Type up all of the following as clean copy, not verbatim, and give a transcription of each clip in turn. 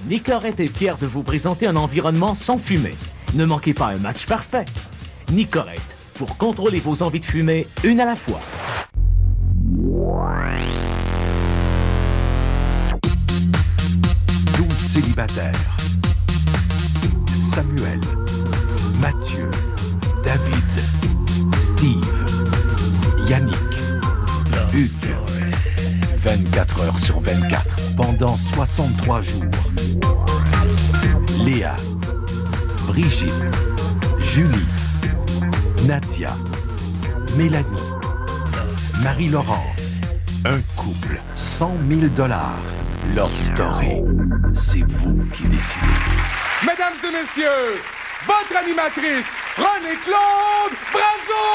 Nicorette est fière de vous présenter un environnement sans fumée. Ne manquez pas un match parfait. Nicorette, pour contrôler vos envies de fumer, une à la fois. Célibataires. Samuel, Mathieu, David, Steve, Yannick, Hugues. 24 heures sur 24, pendant 63 jours. Léa, Brigitte, Julie, Nadia, Mélanie, Marie-Laurence. Un couple, 100 000 $. Love Story, c'est vous qui décidez. Mesdames et messieurs, votre animatrice, René-Claude Brazo!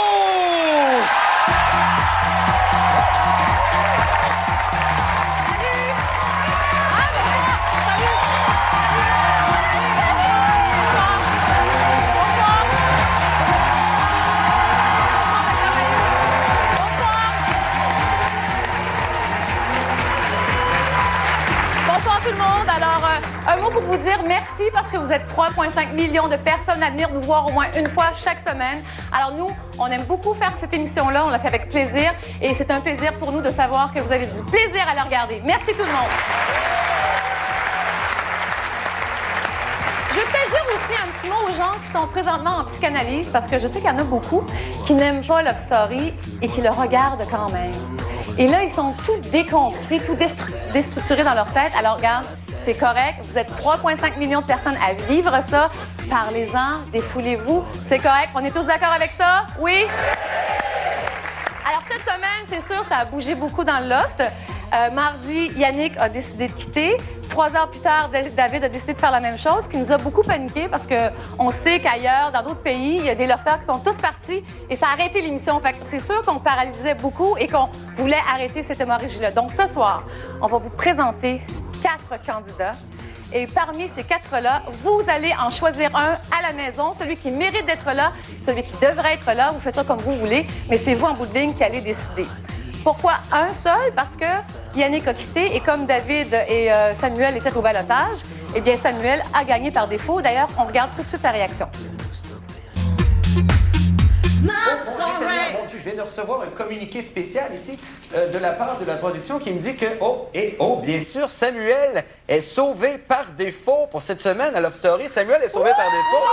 Tout le monde. Alors, un mot pour vous dire merci parce que vous êtes 3,5 millions de personnes à venir nous voir au moins une fois chaque semaine. Alors, nous, on aime beaucoup faire cette émission-là. On l'a fait avec plaisir et c'est un plaisir pour nous de savoir que vous avez du plaisir à la regarder. Merci tout le monde. Je veux peut-être dire aussi un petit mot aux gens qui sont présentement en psychanalyse parce que je sais qu'il y en a beaucoup qui n'aiment pas Love Story et qui le regardent quand même. Et là, ils sont tout déconstruits, tout déstructurés dans leur tête. Alors, regarde, c'est correct. Vous êtes 3,5 millions de personnes à vivre ça. Parlez-en, défoulez-vous. C'est correct. On est tous d'accord avec ça? Oui? Alors, cette semaine, c'est sûr, ça a bougé beaucoup dans le loft. Mardi, Yannick a décidé de quitter. 3 heures plus tard, David a décidé de faire la même chose, ce qui nous a beaucoup paniqué parce qu'on sait qu'ailleurs, dans d'autres pays, il y a des lofters qui sont tous partis et ça a arrêté l'émission. Fait que c'est sûr qu'on paralysait beaucoup et qu'on voulait arrêter cette hémorragie-là. Donc, ce soir, on va vous présenter 4 candidats. Et parmi ces 4-là, vous allez en choisir un à la maison, celui qui mérite d'être là, celui qui devrait être là. Vous faites ça comme vous voulez, mais c'est vous, en bout de ligne, qui allez décider. Pourquoi un seul? Parce que Yannick a quitté et comme David et Samuel étaient au ballottage, eh bien, Samuel a gagné par défaut. D'ailleurs, on regarde tout de suite la réaction. Mon Dieu, je viens de recevoir un communiqué spécial ici de la part de la production qui me dit que, bien sûr, Samuel est sauvé par défaut pour cette semaine à Love Story. Samuel est sauvé par défaut.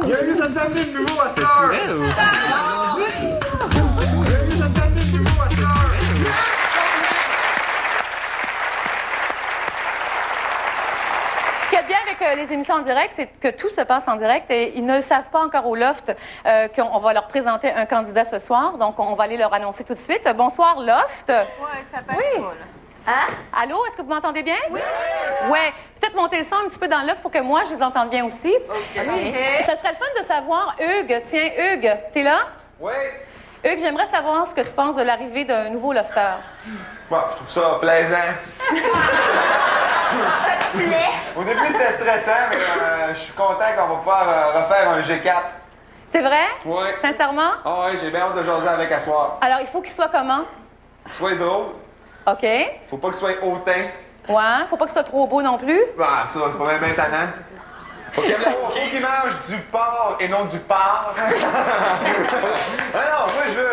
Il y a eu ça samedi de nouveau à cette heure! C'est vrai ou? Il y a eu ça samedi de nouveau à cette heure! Ce qu'il y a de bien avec les émissions en direct, c'est que tout se passe en direct et ils ne le savent pas encore au Loft qu'on va leur présenter un candidat ce soir. Donc, on va aller leur annoncer tout de suite. Bonsoir, Loft. Oui, ça paraît pas, là. Hein? Allô, est-ce que vous m'entendez bien? Oui! Ouais. Peut-être monter le son un petit peu dans l'offre pour que moi, je les entende bien aussi. OK. Ça serait le fun de savoir, Hugues. Tiens, Hugues, t'es là? Oui! Hugues, j'aimerais savoir ce que tu penses de l'arrivée d'un nouveau lofter. Bon, je trouve ça plaisant. Ça te plaît? Au début, c'était stressant, mais je suis content qu'on va pouvoir refaire un G4. C'est vrai? Oui. Sincèrement? Ah oui, j'ai bien hâte de jaser avec à soir. Alors, il faut qu'il soit comment? Sois drôle. OK. Faut pas qu'il soit hautain. Ouais. Faut pas qu'il soit trop beau non plus. Bah, ça, c'est pas bien tannant. Faut qu'il mange du porc et non du porc. Non, moi, je veux...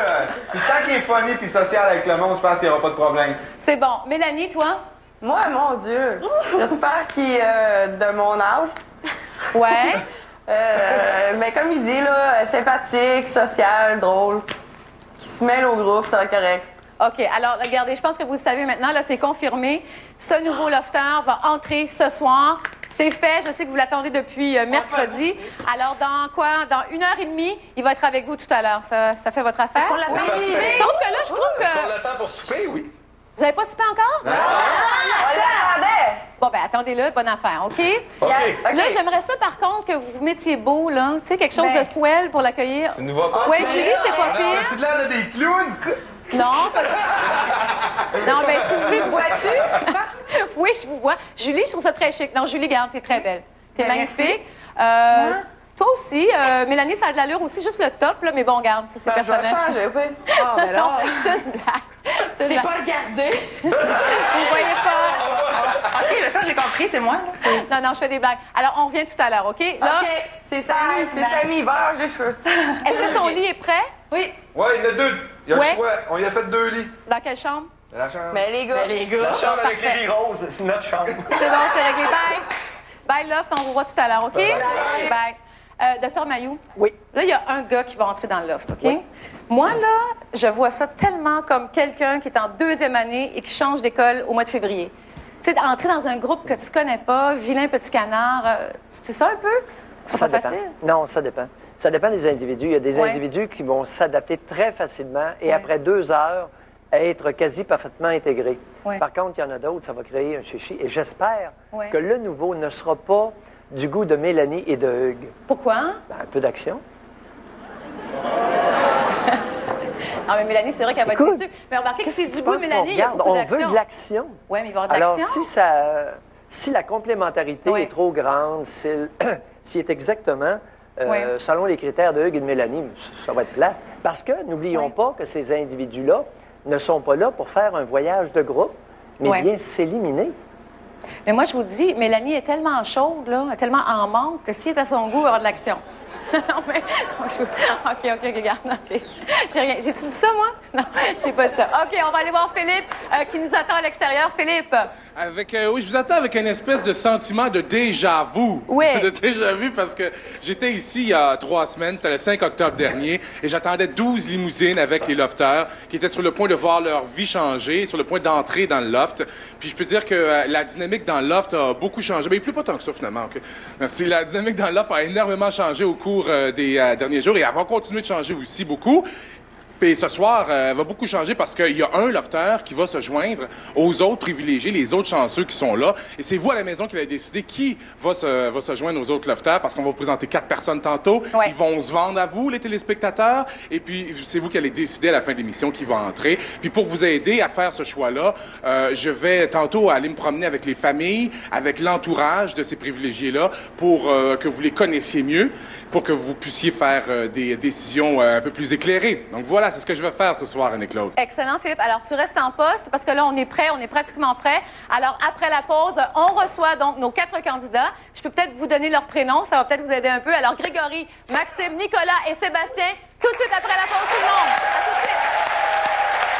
tant qu'il est funny puis social avec le monde, je pense qu'il n'y aura pas de problème. C'est bon. Mélanie, toi? Moi, mon Dieu. J'espère qu'il est de mon âge. Ouais. Mais comme il dit, là, sympathique, social, drôle, qui se mêle au groupe, ça va être correct. OK. Alors, regardez, je pense que vous le savez maintenant, là, c'est confirmé. Ce nouveau lofter va entrer ce soir. C'est fait. Je sais que vous l'attendez depuis mercredi. Alors, dans quoi? Dans 1h30, il va être avec vous tout à l'heure. Ça fait votre affaire? Est-ce qu'on l'attend? Oui. Sauf que là, je trouve que... On l'attend pour souper, oui. Vous n'avez pas soupé encore? On l'attendait! Bon, ben attendez-le. Bonne affaire, OK? OK. Là, j'aimerais ça, par contre, que vous vous mettiez beau, là. Tu sais, quelque chose de swell pour l'accueillir. Tu nous vois pas? Oui, Julie, c'est pas pire. As-tu l'air de des clowns? Non. Non, ben si vous voulez, me vois-tu? Oui, je vous vois. Julie, je trouve ça très chic. Non, Julie, regarde, t'es très belle. T'es magnifique. Toi aussi, Mélanie, ça a de l'allure aussi, juste le top, là, mais bon, garde, ça, c'est Ben, je vais personnel. changer, oui. Ah, mais là, c'est une blague. C'est une T'es blague. pas regardé. Vous voyez pas. OK, je pense que j'ai compris, c'est moi. Là. Non, je fais des blagues. Alors, on revient tout à l'heure, OK? Là, OK, c'est Samy, vert, j'ai cheveux. est-ce que son lit est prêt? Oui. Ouais, il y en a deux. Il y a Ouais. le choix. On y a fait 2 lits. Dans quelle chambre? La chambre. Mais les gars, Les gars. La chambre avec Parfait. les lits roses, c'est notre chambre. C'est bon, c'est réglé. Bye. Bye, Loft, on vous voit tout à l'heure, OK? Bye. Docteur Mayou. Oui. Là, il y a un gars qui va entrer dans le loft, OK? Moi, là, je vois ça tellement comme quelqu'un qui est en 2e année et qui change d'école au mois de février. Tu sais, entrer dans un groupe que tu connais pas, vilain petit canard, c'est ça un peu? C'est pas dépend. facile? Non, ça dépend. Ça dépend des individus. Il y a des Ouais. individus qui vont s'adapter très facilement et Ouais. après 2 heures, être quasi parfaitement intégrés. Ouais. Par contre, il y en a d'autres, ça va créer un chichi. Et j'espère Ouais. que le nouveau ne sera pas du goût de Mélanie et de Hugues. Pourquoi? Ben, un peu d'action. Ah, mais Mélanie, c'est vrai qu'elle va être Écoute, déçue. Mais remarquez que c'est Tu du goût de penses qu'on Mélanie, il y a regarde? beaucoup On d'action. veut de l'action. Oui, mais il va y avoir de Alors, l'action. si la complémentarité Oui. est trop grande, s'il est exactement Oui. selon les critères de Hugues et de Mélanie, ça va être plat. Parce que n'oublions Oui. pas que ces individus-là ne sont pas là pour faire un voyage de groupe, mais Oui. bien s'éliminer. Mais moi, je vous dis, Mélanie est tellement chaude, là, elle est tellement en manque que si elle est à son goût, elle va avoir de l'action. Non, mais. OK, regarde. OK. J'ai rien. J'ai-tu dit ça, moi? Non, j'ai pas dit ça. OK, on va aller voir Philippe qui nous attend à l'extérieur. Philippe. Oui, je vous attends avec une espèce de sentiment de déjà-vu. Oui. De déjà-vu parce que j'étais ici il y a 3 semaines, c'était le 5 octobre dernier, et j'attendais 12 limousines avec les lofters qui étaient sur le point de voir leur vie changer, sur le point d'entrer dans le loft. Puis je peux dire que la dynamique dans le loft a beaucoup changé. Mais il pleut pas tant que ça, finalement. OK? Merci. La dynamique dans le loft a énormément changé au cours des derniers jours et elle va continuer de changer aussi beaucoup. Puis ce soir, elle va beaucoup changer parce qu'il y a un lofter qui va se joindre aux autres privilégiés, les autres chanceux qui sont là. Et c'est vous à la maison qui allez décider qui va se joindre aux autres lofters parce qu'on va vous présenter 4 personnes tantôt. Ouais. Ils vont se vendre à vous, les téléspectateurs. Et puis, c'est vous qui allez décider à la fin de l'émission qui va entrer. Puis pour vous aider à faire ce choix-là, je vais tantôt aller me promener avec les familles, avec l'entourage de ces privilégiés-là pour que vous les connaissiez mieux, pour que vous puissiez faire des décisions un peu plus éclairées. Donc voilà, c'est ce que je vais faire ce soir, Annie-Claude. Excellent, Philippe. Alors, tu restes en poste parce que là, on est prêt, on est pratiquement prêt. Alors, après la pause, on reçoit donc nos 4 candidats. Je peux peut-être vous donner leurs prénoms, ça va peut-être vous aider un peu. Alors, Grégory, Maxime, Nicolas et Sébastien, tout de suite après la pause, tout le monde. À tout de suite.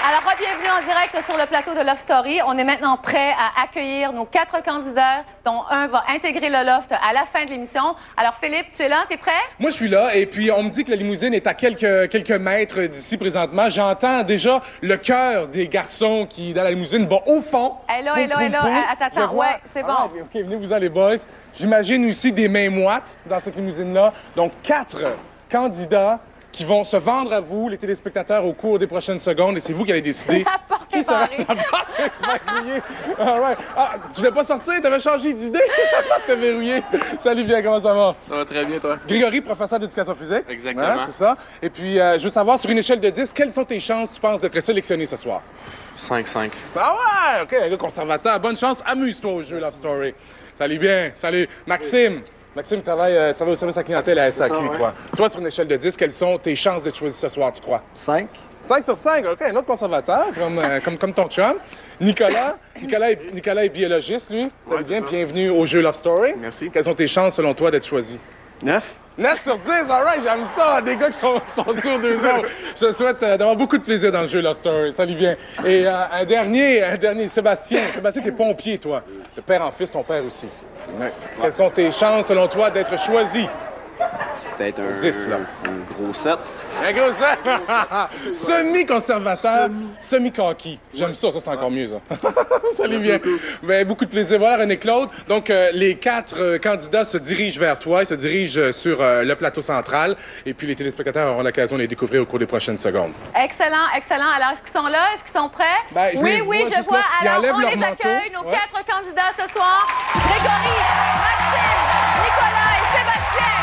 Alors, bienvenue en direct sur le plateau de Love Story. On est maintenant prêt à accueillir nos 4 candidats, dont un va intégrer le loft à la fin de l'émission. Alors, Philippe, tu es là? T'es prêt? Moi, je suis là, et puis on me dit que la limousine est à quelques mètres d'ici présentement. J'entends déjà le cœur des garçons qui, dans la limousine, bon, au fond. Elle est là. Attends. Je vois- Ouais, c'est bon. Ah, OK, venez vous les boys. J'imagine aussi des mains moites dans cette limousine-là. Donc, 4 candidats qui vont se vendre à vous, les téléspectateurs, au cours des prochaines secondes, et c'est vous qui allez décider La porte qui est sera barrée. la porte est verrouillée. All right. Ah, tu voulais pas sortir? T'avais changé d'idée? La porte est verrouillée. Salut, bien, comment ça va? Ça va très bien, toi? Grégory, professeur d'éducation physique. Exactement. Hein, c'est ça. Et puis, je veux savoir, sur une échelle de 10, quelles sont tes chances, tu penses, d'être sélectionné ce soir? 5-5. Ah ouais! OK, un gars conservateur. Bonne chance. Amuse-toi au jeu Love Story. Salut bien. Salut. Maxime. Maxime, tu travailles au service à la clientèle à SAQ, ça, ouais. toi. Toi, sur une échelle de 10, quelles sont tes chances d'être choisi ce soir, tu crois? 5. 5 sur 5, OK. Un autre conservateur, comme ton chum. Nicolas est biologiste, lui. Salut bien. c'est ça. Bienvenue au jeu Love Story. Merci. Quelles sont tes chances, selon toi, d'être choisi? 9? 9 sur 10, all right, j'aime ça. Des gars qui sont sur 2 autres. Je te souhaite d'avoir beaucoup de plaisir dans le jeu Love Story. Salut bien. Et un dernier, Sébastien. Sébastien, t'es pompier, toi. De père en fils, ton père aussi. Ouais. Quelles sont tes chances, selon toi, d'être choisi? Peut-être un 10, là. un gros 7. Un gros set! Semi-conservateur, semi-kaki. J'aime ça, c'est encore mieux, ça. Salut bien. Ben, beaucoup de plaisir. Voilà, René-Claude. Donc, les 4 candidats se dirigent vers toi. Ils se dirigent sur le plateau central. Et puis, les téléspectateurs auront l'occasion de les découvrir au cours des prochaines secondes. Excellent, excellent. Alors, est-ce qu'ils sont là? Est-ce qu'ils sont prêts? Ben, je les vois je juste vois. là. Ils Alors, enlèvent on leur les manteau. accueille, nos Ouais. 4 candidats ce soir. Grégory, Maxime, Nicolas et Sébastien.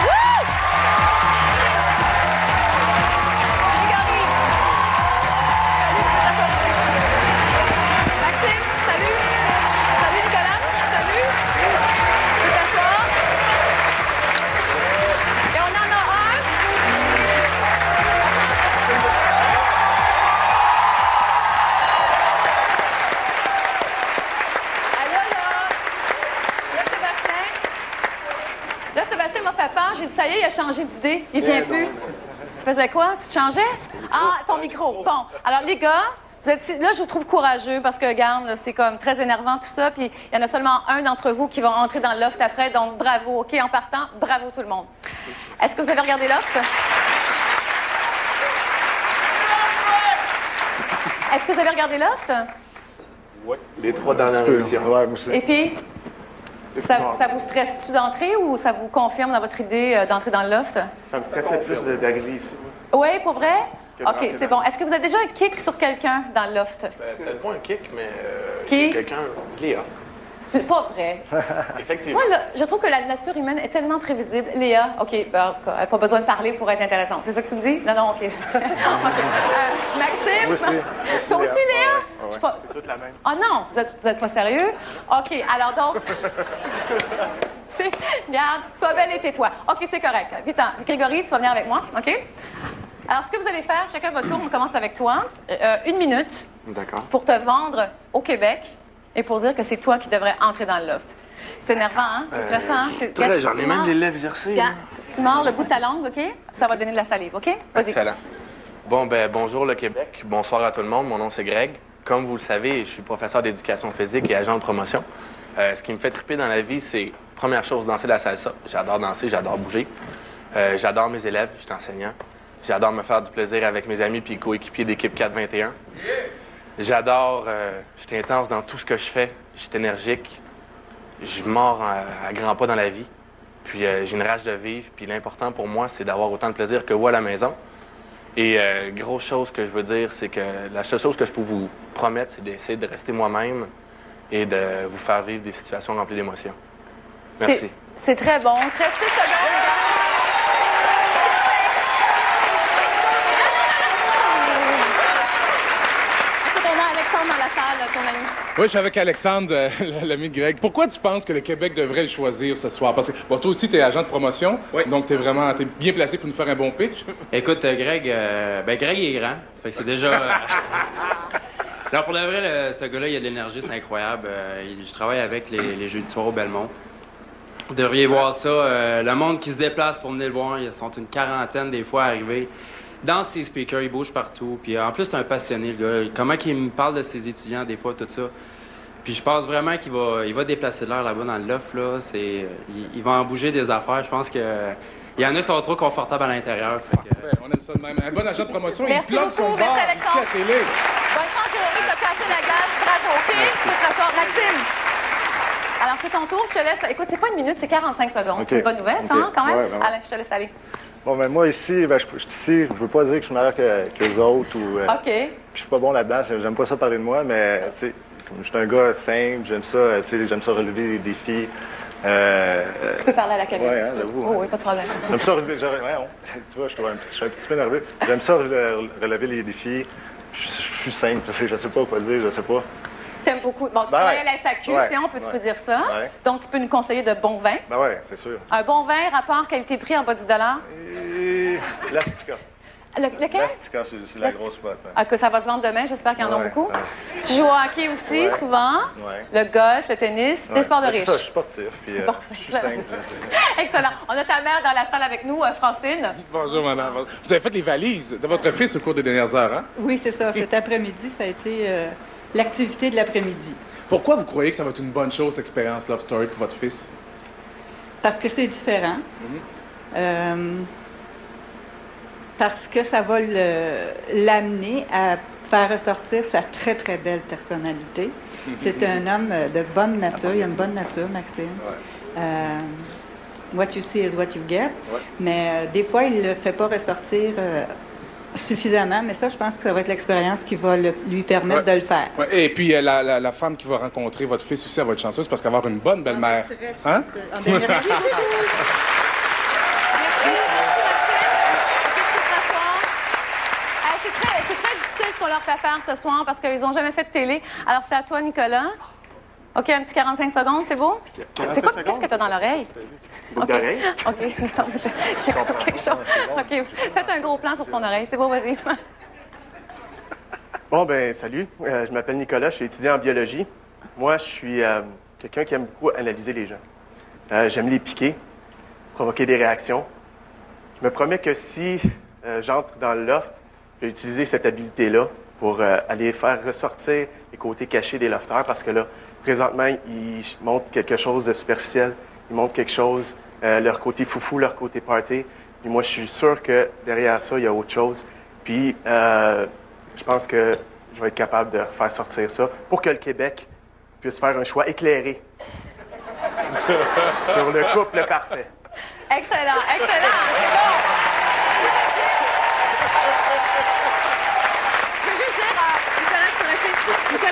Wouh! Grégory. Salut, tu peux t'asseoir ici. Maxime, salut. Salut, Nicolas. Salut. Tu peux t'asseoir. Et on en a un. Allô, là, Sébastien. Là, Sébastien m'a fait peur. J'ai dit, ça y est, il a changé d'idée. Il vient plus. Tu faisais quoi? Tu te changeais? Ah, ton micro. Bon. Alors, les gars, vous êtes ici. Là, je vous trouve courageux parce que, regarde, là, c'est comme très énervant tout ça. Puis, il y en a seulement un d'entre vous qui va entrer dans le loft après. Donc, bravo. OK, en partant, bravo tout le monde. Est-ce que vous avez regardé Loft? Est-ce que vous avez regardé Loft? Oui. Les 3 dernières émissions. Ouais, moi aussi. Et puis, ça vous stresse-tu d'entrer ou ça vous confirme dans votre idée d'entrer dans le loft? Ça me stressait plus d'arriver ici. Oui, pour vrai? Que OK, d'entrer c'est dans bon. Est-ce que vous avez déjà un kick sur quelqu'un dans le loft? Peut-être pas un kick, mais Qui? quelqu'un... Léa. Pas vrai. Effectivement. Moi, là, je trouve que la nature humaine est tellement prévisible. Léa, OK, ben, en tout cas, elle n'a pas besoin de parler pour être intéressante. C'est ça que tu me dis? Non, non, OK. OK. Maxime? Moi aussi. Toi aussi, Léa? Je sais pas- C'est toute la même. Oh non, vous êtes pas sérieux? OK, alors donc... Regarde, sois belle et tais-toi. OK, c'est correct. Vite, Grégory, tu vas venir avec moi, OK? Alors, ce que vous allez faire, chacun votre tour, on commence avec toi. 1 minute D'accord. pour te vendre au Québec et pour dire que c'est toi qui devrais entrer dans le loft. C'est énervant, hein? C'est stressant, hein? Très, j'en ai Tu même mords- les lèvres gercées. Regarde, tu mords le bout de ta langue, OK? Ça va donner de la salive, OK? Vas-y. Excellent. Bon, ben bonjour le Québec. Bonsoir à tout le monde. Mon nom, c'est Greg. Comme vous le savez, je suis professeur d'éducation physique et agent de promotion. Ce qui me fait triper dans la vie, c'est, première chose, danser la salsa. J'adore danser, j'adore bouger. J'adore mes élèves, je suis enseignant. J'adore me faire du plaisir avec mes amis puis coéquipiers d'équipe 421. J'adore, je suis intense dans tout ce que je fais. Je suis énergique. Je mords à grands pas dans la vie. Puis j'ai une rage de vivre. Puis l'important pour moi, c'est d'avoir autant de plaisir que vous à la maison. Et grosse chose que je veux dire, c'est que la seule chose que je peux vous promettre, c'est d'essayer de rester moi-même et de vous faire vivre des situations remplies d'émotions. Merci. C'est très bon. 6 secondes. Est-ce que on a Alexandre dans la salle, ton ami? Oui, je suis avec Alexandre, l'ami de Greg. Pourquoi tu penses que le Québec devrait le choisir ce soir? Parce que, bon, toi aussi, tu es agent de promotion, donc t'es bien placé pour nous faire un bon pitch. Écoute, Greg, Greg il est grand. Fait que c'est déjà. Alors, pour de vrai, ce gars-là, il a de l'énergie, c'est incroyable. Je travaille avec les jeudis soirs au Belmont. Vous devriez voir ça. Le monde qui se déplace pour venir le voir, ils sont une quarantaine des fois arrivés. Dans ses speakers, il bouge partout. Puis en plus, c'est un passionné, le gars. Comment il me parle de ses étudiants, des fois, tout ça. Puis je pense vraiment qu'il va déplacer de l'air là-bas dans le loft, là. Il va en bouger des affaires. Je pense que il y en a qui sont trop confortables à l'intérieur. Parfait, on aime ça de même. Un bon agent de promotion, Merci il plug son beaucoup. bar Merci, ici Alexandre. à télé. Bonne chance, Grégory, de casser la glace. Bravo, OK? Tu peux t'asseoir. Maxime. Alors, c'est ton tour. Je te laisse. Écoute, c'est pas 1 minute, c'est 45 secondes. OK. C'est une bonne nouvelle, ça, OK. hein, quand même? Ouais, vraiment. Allez, je te laisse aller. Bon, ben moi, ici, je suis ici. Je veux pas dire que je suis meilleur que les autres ou... OK. Je suis pas bon là-dedans. J'aime pas ça parler de moi, mais, tu sais, comme je suis un gars simple, j'aime ça, tu sais, j'aime ça relever des défis. Tu peux parler à la caméra. Ouais, hein, si tu veux. j'avoue, Oh, hein. oui, pas de problème. J'aime ça relever... Tu vois, je suis un petit peu nerveux. J'aime ça relever les défis. Je suis simple, je sais pas quoi dire, je sais pas. T'aimes beaucoup. Bon, tu Ben travailles ouais. à la SAQ, Ouais. tiens, tu peux dire ça. Ouais. Donc, tu peux nous conseiller de bons vins. Ben ouais, c'est sûr. Un bon vin, rapport qualité-prix en bas du dollar. Et l'Astica. Lequel? L'Astica, c'est la grosse boîte. Ouais. Ah, que ça va se vendre demain, j'espère qu'il y en a Ouais, beaucoup. ouais. Tu joues au hockey aussi, Ouais. souvent. Ouais. Le golf, le tennis, des Ouais. sports de Ben, riches. c'est ça, je suis sportif, puis Bon. je suis simple. Excellent. On a ta mère dans la salle avec nous, Francine. Bonjour, madame. Vous avez fait les valises de votre fils au cours des dernières heures, hein? Oui, c'est ça. Cet après-midi, ça a été l'activité de l'après-midi. Pourquoi vous croyez que ça va être une bonne chose, cette expérience Love Story, pour votre fils? Parce que c'est différent. Parce que ça va l'amener à faire ressortir sa très, très belle personnalité. C'est un homme de bonne nature. Il a une bonne nature, Maxime. What you see is what you get. Mais des fois, il ne le fait pas ressortir suffisamment. Mais ça, je pense que ça va être l'expérience qui va lui permettre de le faire. Et puis, la femme qui va rencontrer votre fils aussi, elle va être chanceuse parce qu'elle va avoir une bonne belle-mère. Hein? C'est très difficile ce qu'on leur fait faire ce soir parce qu'ils n'ont jamais fait de télé. Alors, c'est à toi, Nicolas. OK, un petit 45 secondes, c'est beau? C'est quoi? Qu'est-ce que tu as dans l'oreille? Boucle d'oreille? OK. Quelque chose. OK. Faites un gros plan sur son oreille. C'est beau, vas-y. Bon, ben salut. Je m'appelle Nicolas, je suis étudiant en biologie. Moi, je suis quelqu'un qui aime beaucoup analyser les gens. J'aime les piquer, provoquer des réactions. Je me promets que si j'entre dans le loft, je vais utiliser cette habileté-là pour aller faire ressortir les côtés cachés des lofters parce que là, présentement, ils montrent quelque chose de superficiel. Ils montrent quelque chose, leur côté foufou, leur côté party. Et moi, je suis sûr que derrière ça, il y a autre chose. Puis, je pense que je vais être capable de faire sortir ça pour que le Québec puisse faire un choix éclairé sur le couple parfait. Excellent, excellent. C'est bon. Je veux juste dire, Nicolas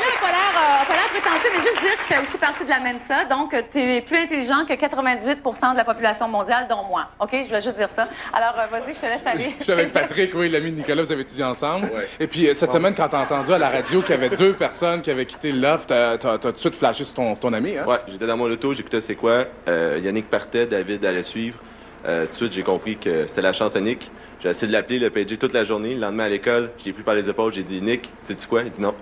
n'a pas l'air prétentieux, mais juste dire qu'il fait aussi partie de la Mensa. Donc, tu es plus intelligent que 98 % de la population mondiale, dont moi. OK? Je voulais juste dire ça. Alors, vas-y, je te laisse aller. Je suis avec Patrick, oui, l'ami de Nicolas, vous avez étudié ensemble. Ouais. Et puis, cette semaine, quand tu as entendu à la radio qu'il y avait 2 personnes qui avaient quitté le loft, t'as tout de suite flashé sur ton ami, hein? Ouais, j'étais dans mon auto, j'écoutais c'est quoi. Yannick partait, David allait suivre. Tout de suite, j'ai compris que c'était la chance à Nick. J'ai essayé de l'appeler, le pager toute la journée. Le lendemain à l'école, je l'ai pris par les épaules, j'ai dit « Nick, sais-tu quoi? » Il dit « Non.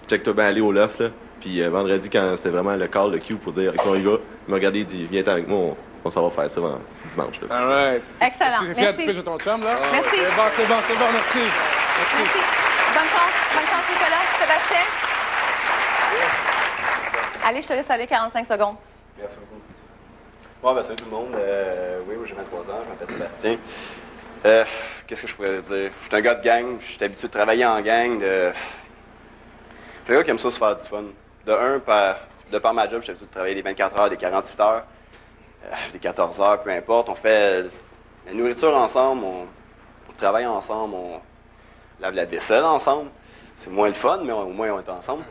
Check-toi bien aller au loft, là. » Puis vendredi, quand c'était vraiment le call, le cue pour dire qu'on y va, il m'a regardé, il dit « Viens avec moi, on s'en va faire ça dimanche. » All right. Excellent. Tu es fier du pitch de ton chum, là? Merci. C'est bon, merci. Merci. Bonne chance, Nicolas. Sébastien? Allez, je te laisse aller 45 secondes. Merci beaucoup. Bon, salut tout le monde. Oui, j'ai 23 ans, je m'appelle Sébastien. Qu'est-ce que je pourrais dire? Je suis un gars de gang, je suis habitué de travailler en gang. Je suis un gars qui aime ça se faire du fun. De par ma job, je suis habitué de travailler des 24 heures, des 48 heures, des 14 heures, peu importe. On fait la nourriture ensemble, on travaille ensemble, on lave la vaisselle ensemble. C'est moins le fun, mais au moins on est ensemble.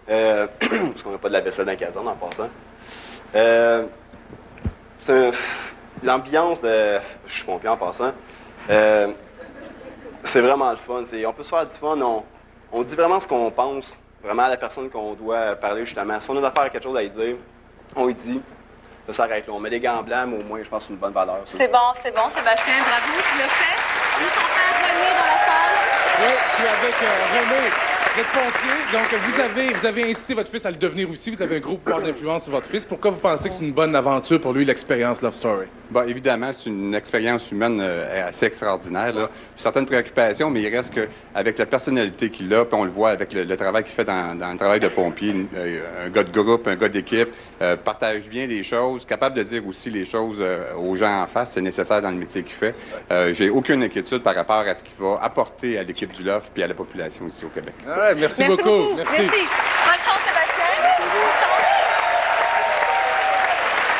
Parce qu'on n'a pas de la vaisselle dans la caserne en passant. L'ambiance de... Je suis pompier en passant. C'est vraiment le fun. On peut se faire du fun. On dit vraiment ce qu'on pense, vraiment à la personne qu'on doit parler, justement. Si on a affaire à quelque chose à lui dire, on lui dit. Ça s'arrête là. On met des gants blancs, mais au moins, je pense que c'est une bonne valeur. C'est bon, Sébastien. Bravo, tu l'as fait. On a ton frère René dans la salle. Oui, je suis avec René. Vous êtes pompier, donc vous avez incité votre fils à le devenir aussi. Vous avez un gros pouvoir d'influence sur votre fils. Pourquoi vous pensez que c'est une bonne aventure pour lui, l'expérience Love Story? Bon, évidemment, c'est une expérience humaine assez extraordinaire. Là. Certaines préoccupations, mais il reste qu'avec la personnalité qu'il a, puis on le voit avec le travail qu'il fait dans le travail de pompier, un gars de groupe, un gars d'équipe, partage bien les choses, capable de dire aussi les choses aux gens en face, c'est nécessaire dans le métier qu'il fait. J'ai aucune inquiétude par rapport à ce qu'il va apporter à l'équipe du LOF puis à la population ici au Québec. Ouais, merci beaucoup. Merci. Bonne chance, Sébastien. Bonne chance.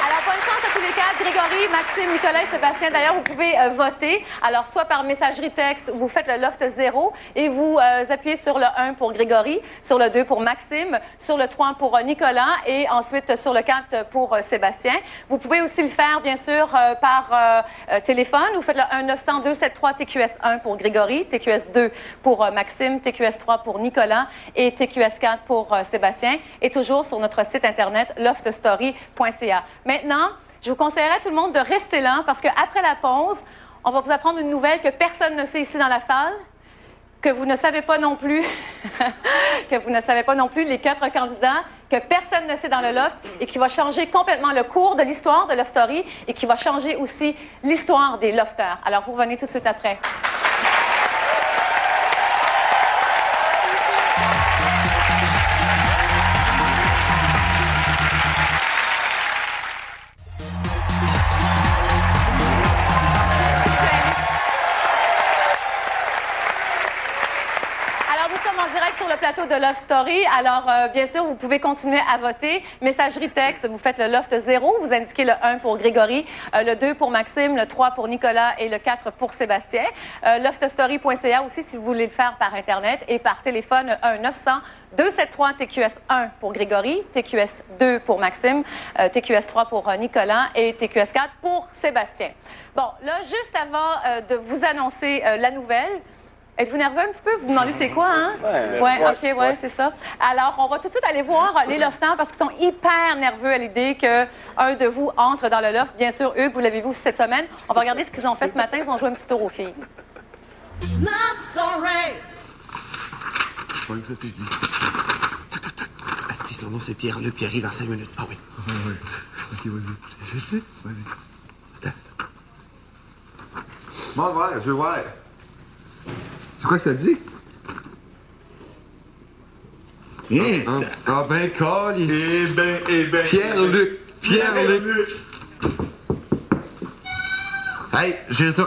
Alors, bonne chance à tous les quatre. Grégory, Maxime, Nicolas et Sébastien. D'ailleurs, vous pouvez voter. Alors, soit par messagerie texte, vous faites le loft 0 et vous appuyez sur le 1 pour Grégory, sur le 2 pour Maxime, sur le 3 pour Nicolas et ensuite sur le 4 pour Sébastien. Vous pouvez aussi le faire, bien sûr, par téléphone. Vous faites le 1-900-273-TQS1 pour Grégory, TQS2 pour Maxime, TQS3 pour Nicolas et TQS4 pour Sébastien. Et toujours sur notre site Internet, loftstory.ca. Maintenant, je vous conseillerais à tout le monde de rester là parce qu'après la pause, on va vous apprendre une nouvelle que personne ne sait ici dans la salle, que vous ne savez pas non plus, les 4 candidats, que personne ne sait dans le loft et qui va changer complètement le cours de l'histoire de Love Story et qui va changer aussi l'histoire des lofters. Alors, vous revenez tout de suite après. plateau de Love Story. Alors, bien sûr, vous pouvez continuer à voter. Messagerie texte, vous faites le Loft 0. Vous indiquez le 1 pour Grégory, le 2 pour Maxime, le 3 pour Nicolas et le 4 pour Sébastien. Loftstory.ca aussi, si vous voulez le faire par Internet et par téléphone, 1-900-273-TQS1 pour Grégory, TQS2 pour Maxime, TQS3 pour Nicolas et TQS4 pour Sébastien. Bon, là, juste avant de vous annoncer la nouvelle, êtes-vous nerveux un petit peu? Vous demandez c'est quoi, hein? Ouais, c'est ça. Alors, on va tout de suite aller voir les lofteurs parce qu'ils sont hyper nerveux à l'idée qu'un de vous entre dans le loft. Bien sûr, Hugues, vous l'avez vu aussi cette semaine. On va regarder ce qu'ils ont fait ce matin. Ils ont joué un petit tour aux filles. Je prends ça puis je dis... Asti, son nom c'est Pierre-Luc, qui arrive dans 5 minutes. Ah oui. Oui. Ok, vas-y. Fais-tu? Vas-y. Attends. Bon, voir, je veux voir. C'est quoi que ça dit? Ah ben, calice. Eh ben. Pierre-Luc. Hey, j'ai ça.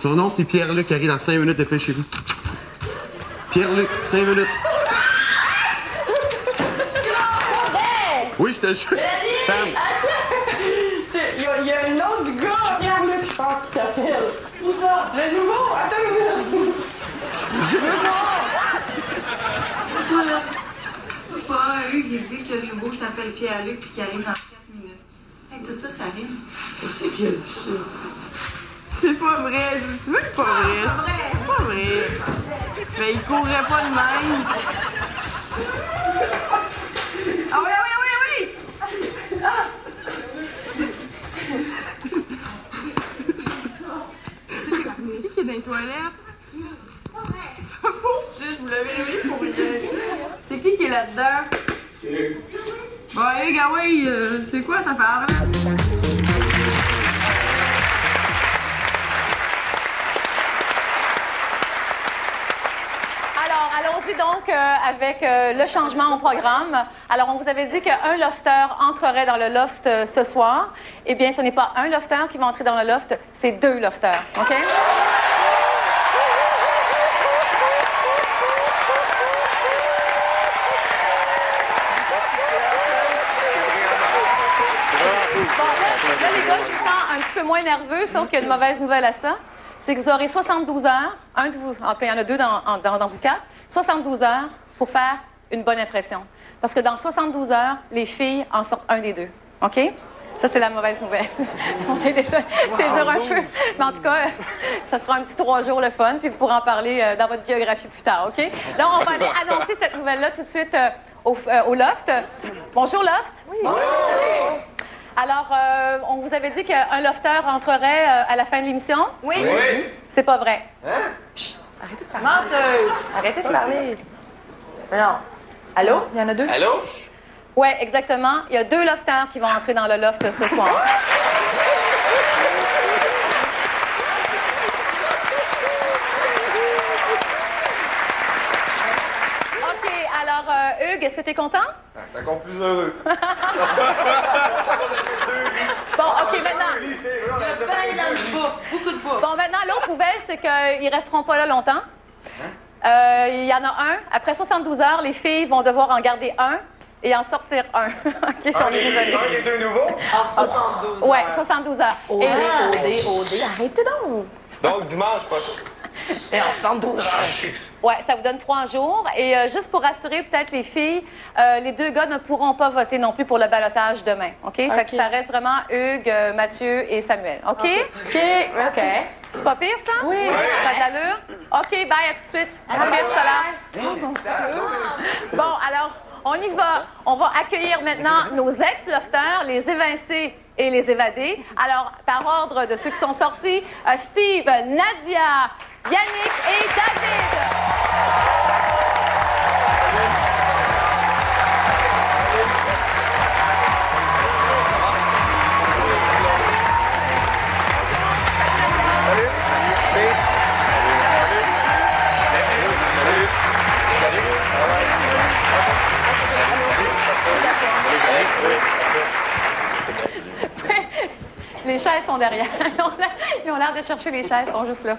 Son nom, c'est Pierre-Luc, qui arrive dans 5 minutes, dépêchez-vous. Pierre-Luc, 5 minutes. Oui, je te jure. Sam. Il y a le nom du gars. Pierre-Luc, je pense qu'il s'appelle. Où ça? Le nouveau? Attends une minute. Je veux voir. Hugues, il dit que le nouveau s'appelle Pierre-Luc puis qu'il arrive dans 4 minutes. Hey, tout ça, ça arrive. C'est qui a dit ça? C'est pas vrai. C'est même pas vrai. C'est pas vrai. Mais il courrait pas de même. Ah oui! Ah! C'est Amélie qui est dans les toilettes. Vous l'avez réveillé pour rien. C'est qui est là-dedans? C'est Hugues. Bon, Hugues, ah oui, c'est quoi ça fait? Alors, allons-y donc avec le changement au programme. Alors, on vous avait dit qu'un lofteur entrerait dans le loft ce soir. Eh bien, ce n'est pas un lofteur qui va entrer dans le loft, c'est 2 lofteurs, OK? Là, les gars, je vous sens un petit peu moins nerveux, sauf qu'il y a une mauvaise nouvelle à ça. C'est que vous aurez 72 heures, un de vous, en tout cas, il y en a 2 dans vous 4, 72 heures pour faire une bonne impression. Parce que dans 72 heures, les filles en sortent un des 2. OK? Ça, c'est la mauvaise nouvelle. C'est dur un peu. Mais en tout cas, ça sera un petit 3 jours le fun, puis vous pourrez en parler dans votre biographie plus tard, OK? Là, on va aller annoncer cette nouvelle-là tout de suite au Loft. Bonjour, Loft. Oui. Alors, on vous avait dit qu'un lofteur entrerait à la fin de l'émission? Oui. C'est pas vrai. Hein? Chut, arrêtez de parler. Menteuse! Arrêtez de parler. Non. Allô? Il y en a 2? Allô? Oui, exactement. Il y a 2 lofteurs qui vont entrer dans le loft ce soir. OK, alors, Hugues, est-ce que tu es content? T'es encore plus heureux. Bon, OK, maintenant... Beaucoup de bouffe. Bon, maintenant, l'autre nouvelle, c'est qu'ils resteront pas là longtemps. Il y en a un. Après 72 heures, les filles vont devoir en garder un et en sortir un. OK, un des 2 nouveaux? En 72 heures. Oui, 72 heures. OD, arrêtez donc. Donc, dimanche prochain. Et en 72 heures. Oui, ça vous donne 3 jours. Et juste pour rassurer peut-être les filles, les 2 gars ne pourront pas voter non plus pour le ballottage demain. OK? Fait que ça reste vraiment Hugues, Mathieu et Samuel. OK? OK, merci. C'est pas pire, ça? Oui. Ça a de l'allure? OK, bye, à tout de suite. OK, à tout à l'heure. Bon, alors, on y va. On va accueillir maintenant nos ex-lofteurs, les évincés et les évadés. Alors, par ordre de ceux qui sont sortis, Steve, Nadia, Yannick et David. Les chaises sont derrière. Ils ont l'air de chercher les chaises, ils sont juste là.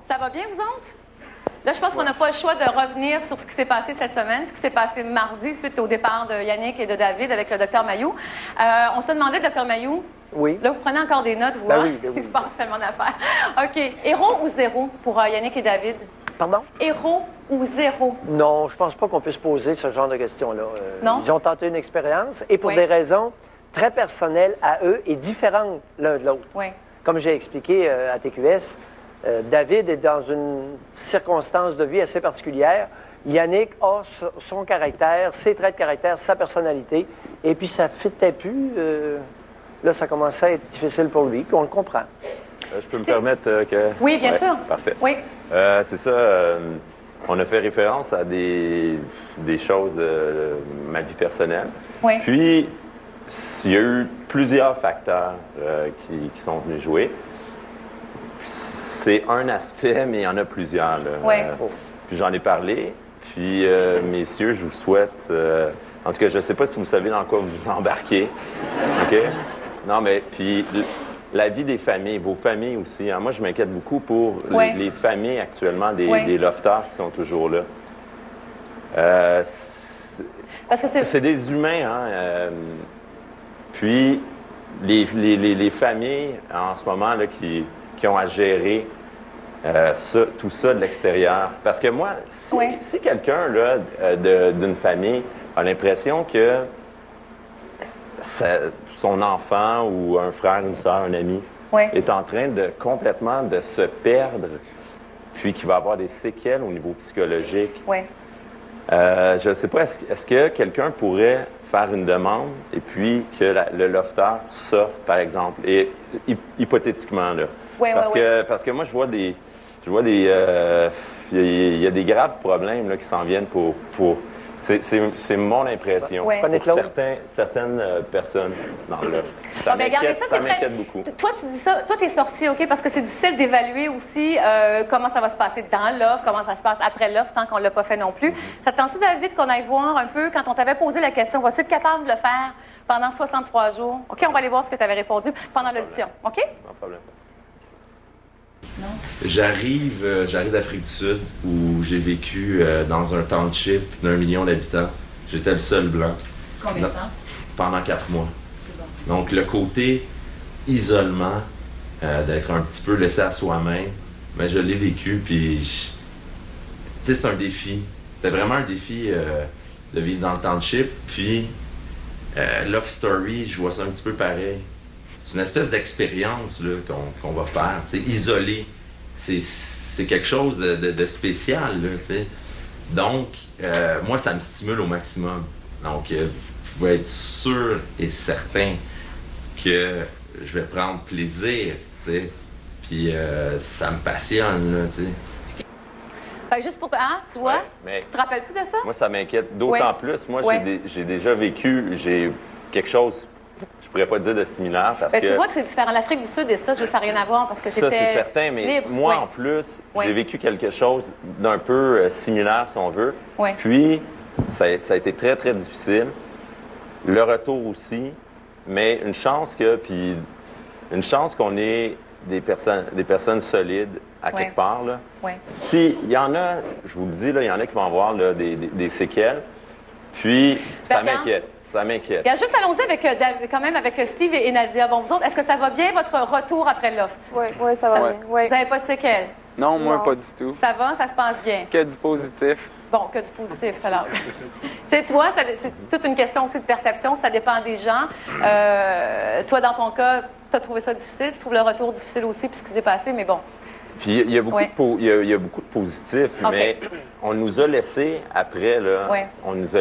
Ça va bien, vous autres? Là, je pense qu'on n'a pas le choix de revenir sur ce qui s'est passé cette semaine, ce qui s'est passé mardi suite au départ de Yannick et de David avec le Dr Mayou. On se demandait, Dr Mayou, oui. Là, vous prenez encore des notes, vous, ben hein? Oui, ben oui. Il se passe tellement d'affaires. OK. Héros ou zéro pour Yannick et David? Pardon? Héros ou zéro? Non, je pense pas qu'on puisse poser ce genre de questions-là. Non? Ils ont tenté une expérience et pour des raisons très personnelles à eux et différentes l'un de l'autre. Oui. Comme j'ai expliqué à TQS, David est dans une circonstance de vie assez particulière. Yannick a son caractère, ses traits de caractère, sa personnalité, et puis ça ne fitait plus. Là, ça commençait à être difficile pour lui, puis on le comprend. Je peux me permettre que... Oui, bien sûr. Parfait. Oui. C'est ça, on a fait référence à des choses de ma vie personnelle. Oui. Puis, il y a eu plusieurs facteurs qui sont venus jouer. C'est un aspect, mais il y en a plusieurs. Là. Oui. Puis j'en ai parlé. Puis, messieurs, je vous souhaite... en tout cas, je ne sais pas si vous savez dans quoi vous vous embarquez. OK? Non, mais puis... La vie des familles, vos familles aussi. Hein. Moi, je m'inquiète beaucoup pour les familles actuellement des lofters qui sont toujours là. Parce que c'est des humains. Hein. Puis, les familles, en ce moment, là, qui ont à gérer tout ça de l'extérieur. Parce que moi, si quelqu'un d'une famille a l'impression que son enfant ou un frère, une soeur, un ami est en train de complètement de se perdre, puis qu'il va avoir des séquelles au niveau psychologique. Je ne sais pas, est-ce que quelqu'un pourrait faire une demande et puis que le lofter sorte, par exemple, et hypothétiquement, là. Parce que moi, il y a des graves problèmes là, qui s'en viennent pour c'est mon impression pour certaines personnes dans le loft. Ça m'inquiète beaucoup. Toi, tu dis ça, toi, tu es sorti, OK, parce que c'est difficile d'évaluer aussi comment ça va se passer dans le loft, comment ça se passe après le loft, tant qu'on ne l'a pas fait non plus. Ça te tente-tu, David, qu'on aille voir un peu, quand on t'avait posé la question, vas-tu être capable de le faire pendant 63 jours? OK, on va aller voir ce que tu avais répondu pendant l'audition. OK? Sans problème. Non. J'arrive d'Afrique du Sud où j'ai vécu dans un township d'1 million d'habitants. J'étais le seul blanc. Combien de temps? Pendant 4 mois. C'est bon. Donc le côté isolement, d'être un petit peu laissé à soi-même, mais je l'ai vécu puis c'est un défi. C'était vraiment un défi de vivre dans le township. Puis Love Story, je vois ça un petit peu pareil. C'est une espèce d'expérience là, qu'on va faire, isolé. C'est quelque chose de spécial. Là, donc, moi, ça me stimule au maximum. Donc, vous pouvez être sûr et certain que je vais prendre plaisir. Puis, ça me passionne. Là, juste pour... Hein, tu vois? Mais tu te rappelles-tu de ça? Moi, ça m'inquiète d'autant plus. Moi, j'ai déjà vécu quelque chose... Je pourrais pas dire de similaire parce que... Tu vois que c'est différent. L'Afrique du Sud et ça n'a rien à voir parce que c'était... Ça, c'est certain, mais libre. Moi, en plus, j'ai vécu quelque chose d'un peu similaire, si on veut. Puis, ça a été très, très difficile. Le retour aussi, mais une chance qu'on ait des personnes solides à quelque part. Là. Il y en a, je vous le dis, il y en a qui vont avoir là, des séquelles. Puis, ça m'inquiète. Ça m'inquiète. Juste allons-y avec Steve et Nadia. Bon, vous autres, est-ce que ça va bien, votre retour après le loft? Oui, ça va bien. Vous n'avez pas de séquelles? Non, moi, pas du tout. Ça va? Ça se passe bien? Que du positif. Bon, que du positif, alors. Tu vois, c'est toute une question aussi de perception. Ça dépend des gens. Toi, dans ton cas, tu as trouvé ça difficile. Tu trouves le retour difficile aussi, puis ce qui s'est passé, mais bon. Puis il y a beaucoup de positifs, mais on nous a laissé, après, là, on nous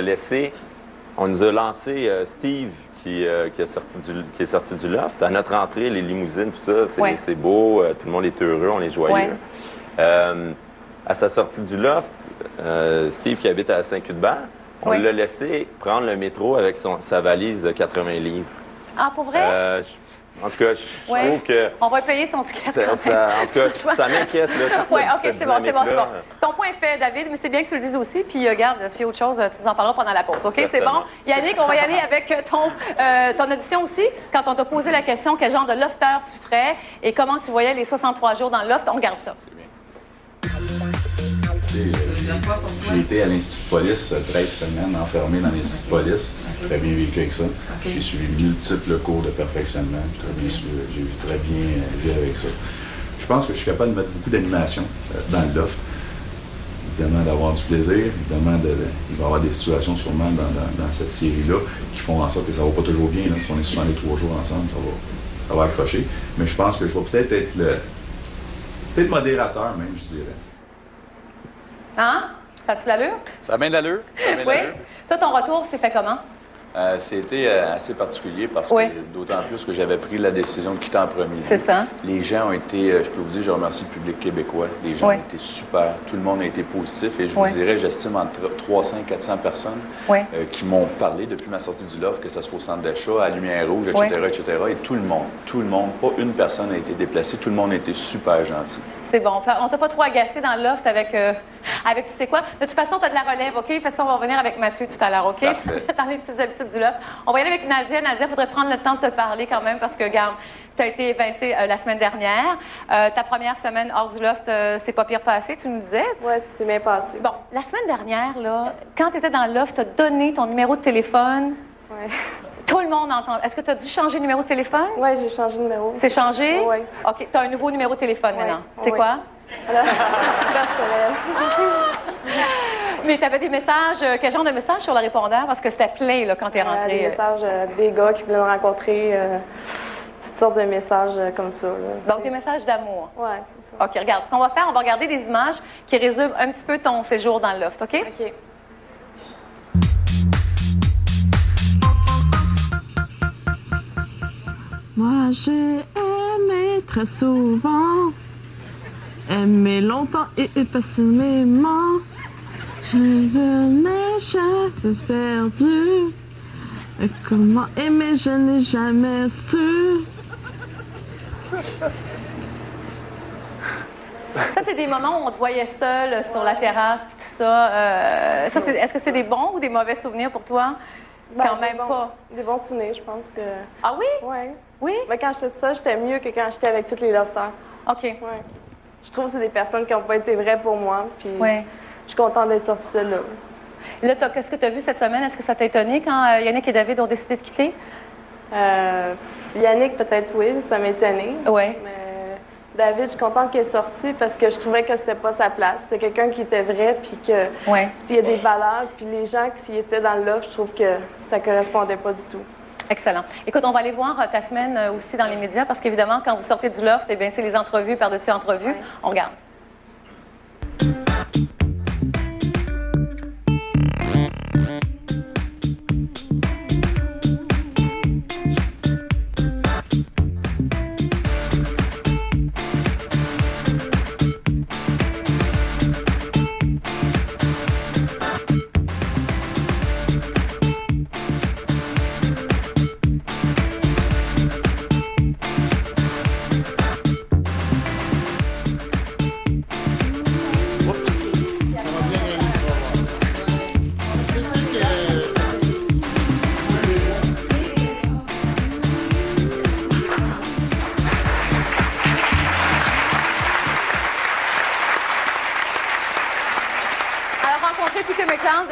a lancé Steve qui est sorti du loft. À notre entrée, les limousines, tout ça, c'est beau, tout le monde est heureux, on est joyeux. À sa sortie du loft, Steve qui habite à Saint-Cuthbert, on l'a laissé prendre le métro avec sa valise de 80 livres. Ah, pour vrai? En tout cas, je trouve que... On va payer son ticket. En tout cas, ça m'inquiète. Oui, OK, c'est bon. Ton point est fait, David, mais c'est bien que tu le dises aussi. Puis, regarde, s'il y a autre chose, tu nous en parleras pendant la pause. OK, c'est bon? Yannick, on va y aller avec ton audition aussi. Quand on t'a posé la question, quel genre de lofter tu ferais et comment tu voyais les 63 jours dans le loft, on regarde ça. C'est bien. J'ai été à l'Institut de police 13 semaines, enfermé dans l'Institut de police. J'ai très bien vécu avec ça. J'ai suivi multiples cours de perfectionnement. J'ai très bien vécu avec ça. Je pense que je suis capable de mettre beaucoup d'animation dans le loft. Évidemment, d'avoir du plaisir. Évidemment, il va y avoir des situations sûrement dans cette série-là qui font en sorte que ça ne va pas toujours bien. Là. Si on est souvent les 3 jours ensemble, ça va accrocher. Mais je pense que je vais peut-être être peut-être modérateur même, je dirais. Hein? Ça a-tu l'allure? Ça a bien de l'allure. Oui. Toi, ton retour s'est fait comment? C'était assez particulier parce que, d'autant plus que j'avais pris la décision de quitter en premier. C'est ça. Les gens ont été, je peux vous dire, je remercie le public québécois. Les gens ont été super. Tout le monde a été positif et je vous dirais, j'estime entre 300 et 400 personnes qui m'ont parlé depuis ma sortie du loft, que ce soit au centre d'achat, à Lumière Rouge, etc. Et tout le monde, pas une personne a été déplacée. Tout le monde a été super gentil. C'est bon. On t'a pas trop agacé dans le loft avec tu sais quoi? De toute façon, tu as de la relève, OK? De toute façon, on va revenir avec Mathieu tout à l'heure, OK? Dans les petites habitudes du loft. On va y aller avec Nadia. Nadia, il faudrait prendre le temps de te parler quand même parce que, regarde, tu as été évincée la semaine dernière. Ta première semaine hors du loft, c'est pas pire passé, tu nous disais? Oui, c'est bien passé. Bon, la semaine dernière, là, quand tu étais dans le loft, tu as donné ton numéro de téléphone. Oui. Tout le monde entend. Est-ce que tu as dû changer de numéro de téléphone? Oui, j'ai changé de numéro. C'est changé? Oui. OK. Tu as un nouveau numéro de téléphone maintenant. C'est quoi? Alors, c'est personnel. Mais tu avais des messages, quel genre de messages sur le répondeur? Parce que c'était plein là, quand tu es rentré. Des messages des gars qui voulaient me rencontrer, toutes sortes de messages comme ça. Là. Donc, des messages d'amour. Oui, c'est ça. OK, regarde. Ce qu'on va faire, on va regarder des images qui résument un petit peu ton séjour dans le loft, OK? OK. Moi, j'ai aimé très souvent, aimé longtemps et passionnément. Je n'ai jamais perdu. Comment aimer, je n'ai jamais su. Ça, c'est des moments où on te voyait seul sur la terrasse puis tout ça. Est-ce que c'est des bons ou des mauvais souvenirs pour toi? Quand même pas. Des bons souvenirs, je pense que... Ah oui? Oui. Oui? Mais quand j'étais toute seule, j'étais mieux que quand j'étais avec tous les lofters. OK. Ouais. Je trouve que c'est des personnes qui n'ont pas été vraies pour moi, puis je suis contente d'être sortie de là. Là, qu'est-ce que tu as vu cette semaine? Est-ce que ça t'a étonné quand Yannick et David ont décidé de quitter? Yannick, peut-être oui, ça m'a étonné. Oui. Mais David, je suis contente qu'il est sorti parce que je trouvais que c'était pas sa place. C'était quelqu'un qui était vrai, puis que il y a des valeurs, puis les gens qui étaient dans le loft, je trouve que ça correspondait pas du tout. Excellent. Écoute, on va aller voir ta semaine aussi dans les médias parce qu'évidemment, quand vous sortez du loft, eh bien, c'est les entrevues par-dessus entrevues. Ouais. On regarde.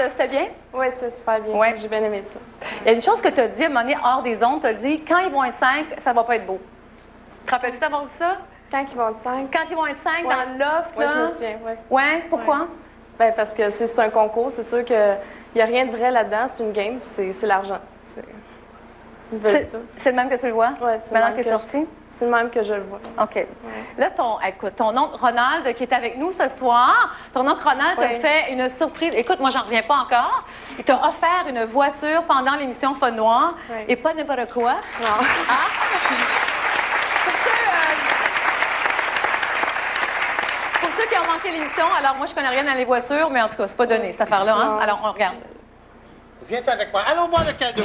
C'était bien? Oui, c'était super bien. Ouais. J'ai bien aimé ça. Il y a une chose que tu as dit à un moment donné, hors des ondes, tu as dit, quand ils vont être 5, ça va pas être beau. Te rappelles-tu d'avoir dit ça? Quand ils vont être 5? Quand ils vont être 5 dans le loft, Oui, je me souviens, oui. Oui, pourquoi? Ouais. Ben, parce que c'est un concours, c'est sûr qu'il n'y a rien de vrai là-dedans, c'est une game, puis c'est l'argent. C'est le même que tu le vois? Oui, c'est maintenant que tu es sorti? C'est le même que je le vois. OK. Ouais. Là, ton oncle Ronald, qui est avec nous ce soir, ton oncle Ronald t'a fait une surprise. Écoute, moi, j'en reviens pas encore. Il t'a offert une voiture pendant l'émission Fun Noir. Et pas n'importe quoi. Non. Ah? Pour ceux qui ont manqué l'émission, alors moi, je connais rien dans les voitures, mais en tout cas, c'est pas donné, cette affaire-là. Hein? Alors, on regarde. Viens avec moi. Allons voir le cadeau.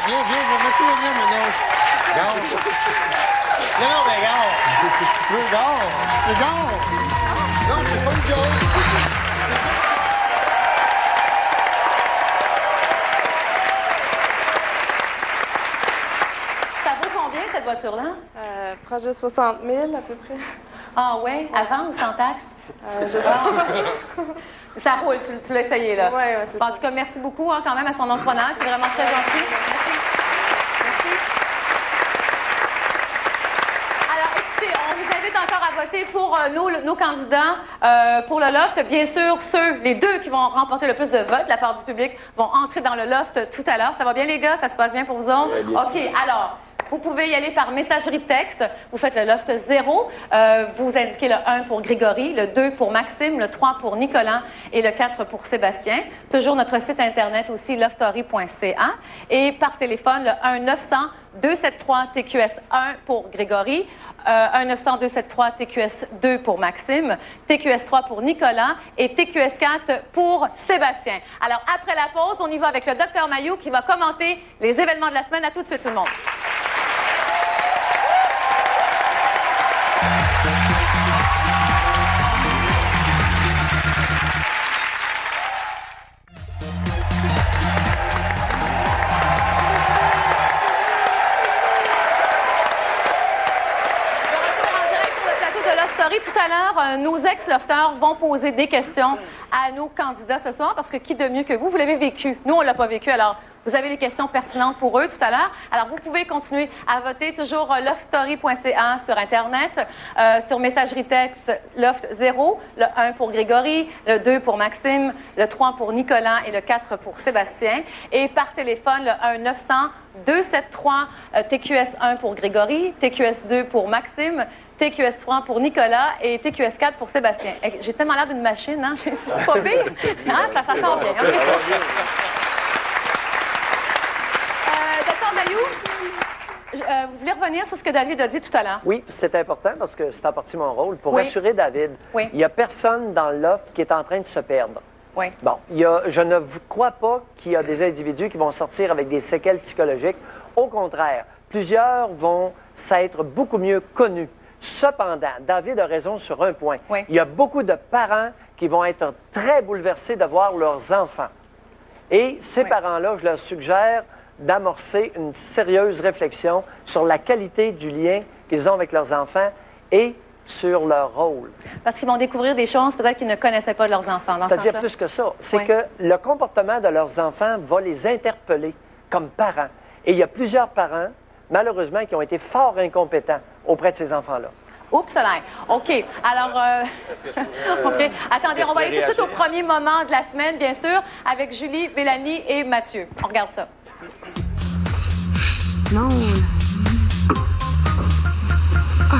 Viens, mets-toi là, maintenant. Gare. Non, mais gare. Tu peux, gare. C'est gare. Non, c'est pas une joke. Ça voiture-là? Proche de 60 000 à peu près. Ah ouais? Avant ou sans taxe? Je sais pas. Ça roule, tu l'as essayé, là. Oui, c'est En tout cas, merci beaucoup quand même à son entrepreneur. C'est vraiment très gentil. Merci. Alors, écoutez, on vous invite encore à voter pour nos candidats pour le loft. Bien sûr, les deux qui vont remporter le plus de votes de la part du public vont entrer dans le loft tout à l'heure. Ça va bien, les gars? Ça se passe bien pour vous autres? OK, alors... Vous pouvez y aller par messagerie texte. Vous faites le loft 0. Vous indiquez le 1 pour Grégory, le 2 pour Maxime, le 3 pour Nicolas et le 4 pour Sébastien. Toujours notre site Internet aussi, loftstory.ca. Et par téléphone, le 1-900-273-TQS1 pour Grégory, 1-900-273-TQS2 pour Maxime, TQS3 pour Nicolas et TQS4 pour Sébastien. Alors, après la pause, on y va avec le Dr Mayou qui va commenter les événements de la semaine. À tout de suite, tout le monde. Tout à l'heure, nos ex-lofteurs vont poser des questions à nos candidats ce soir parce que qui de mieux que vous l'avez vécu? Nous, on ne l'a pas vécu, alors vous avez les questions pertinentes pour eux tout à l'heure. Alors, vous pouvez continuer à voter toujours loftstory.ca sur Internet, sur messagerie texte Loft 0, le 1 pour Grégory, le 2 pour Maxime, le 3 pour Nicolas et le 4 pour Sébastien. Et par téléphone, le 1-900-273-TQS1 pour Grégory, TQS2 pour Maxime, TQS3 pour Nicolas et TQS4 pour Sébastien. J'ai tellement l'air d'une machine, hein? Je suis pas pire. Hein? Ça sort bien. Okay. Dr Mayou, vous voulez revenir sur ce que David a dit tout à l'heure? Oui, c'est important parce que c'est en partie mon rôle. Pour rassurer David, il n'y a personne dans le loft qui est en train de se perdre. Oui. Bon, je ne crois pas qu'il y a des individus qui vont sortir avec des séquelles psychologiques. Au contraire, plusieurs vont s'être beaucoup mieux connus. Cependant, David a raison sur un point. Oui. Il y a beaucoup de parents qui vont être très bouleversés de voir leurs enfants. Et ces parents-là, je leur suggère d'amorcer une sérieuse réflexion sur la qualité du lien qu'ils ont avec leurs enfants et sur leur rôle. Parce qu'ils vont découvrir des choses peut-être qu'ils ne connaissaient pas de leurs enfants. C'est-à-dire plus que ça. C'est que le comportement de leurs enfants va les interpeller comme parents. Et il y a plusieurs parents, malheureusement, qui ont été fort incompétents auprès de ces enfants-là. Oups, là. OK. Alors, OK. Attendez, on va aller tout de suite au premier moment de la semaine, bien sûr, avec Julie, Mélanie et Mathieu. On regarde ça. Non. Ah,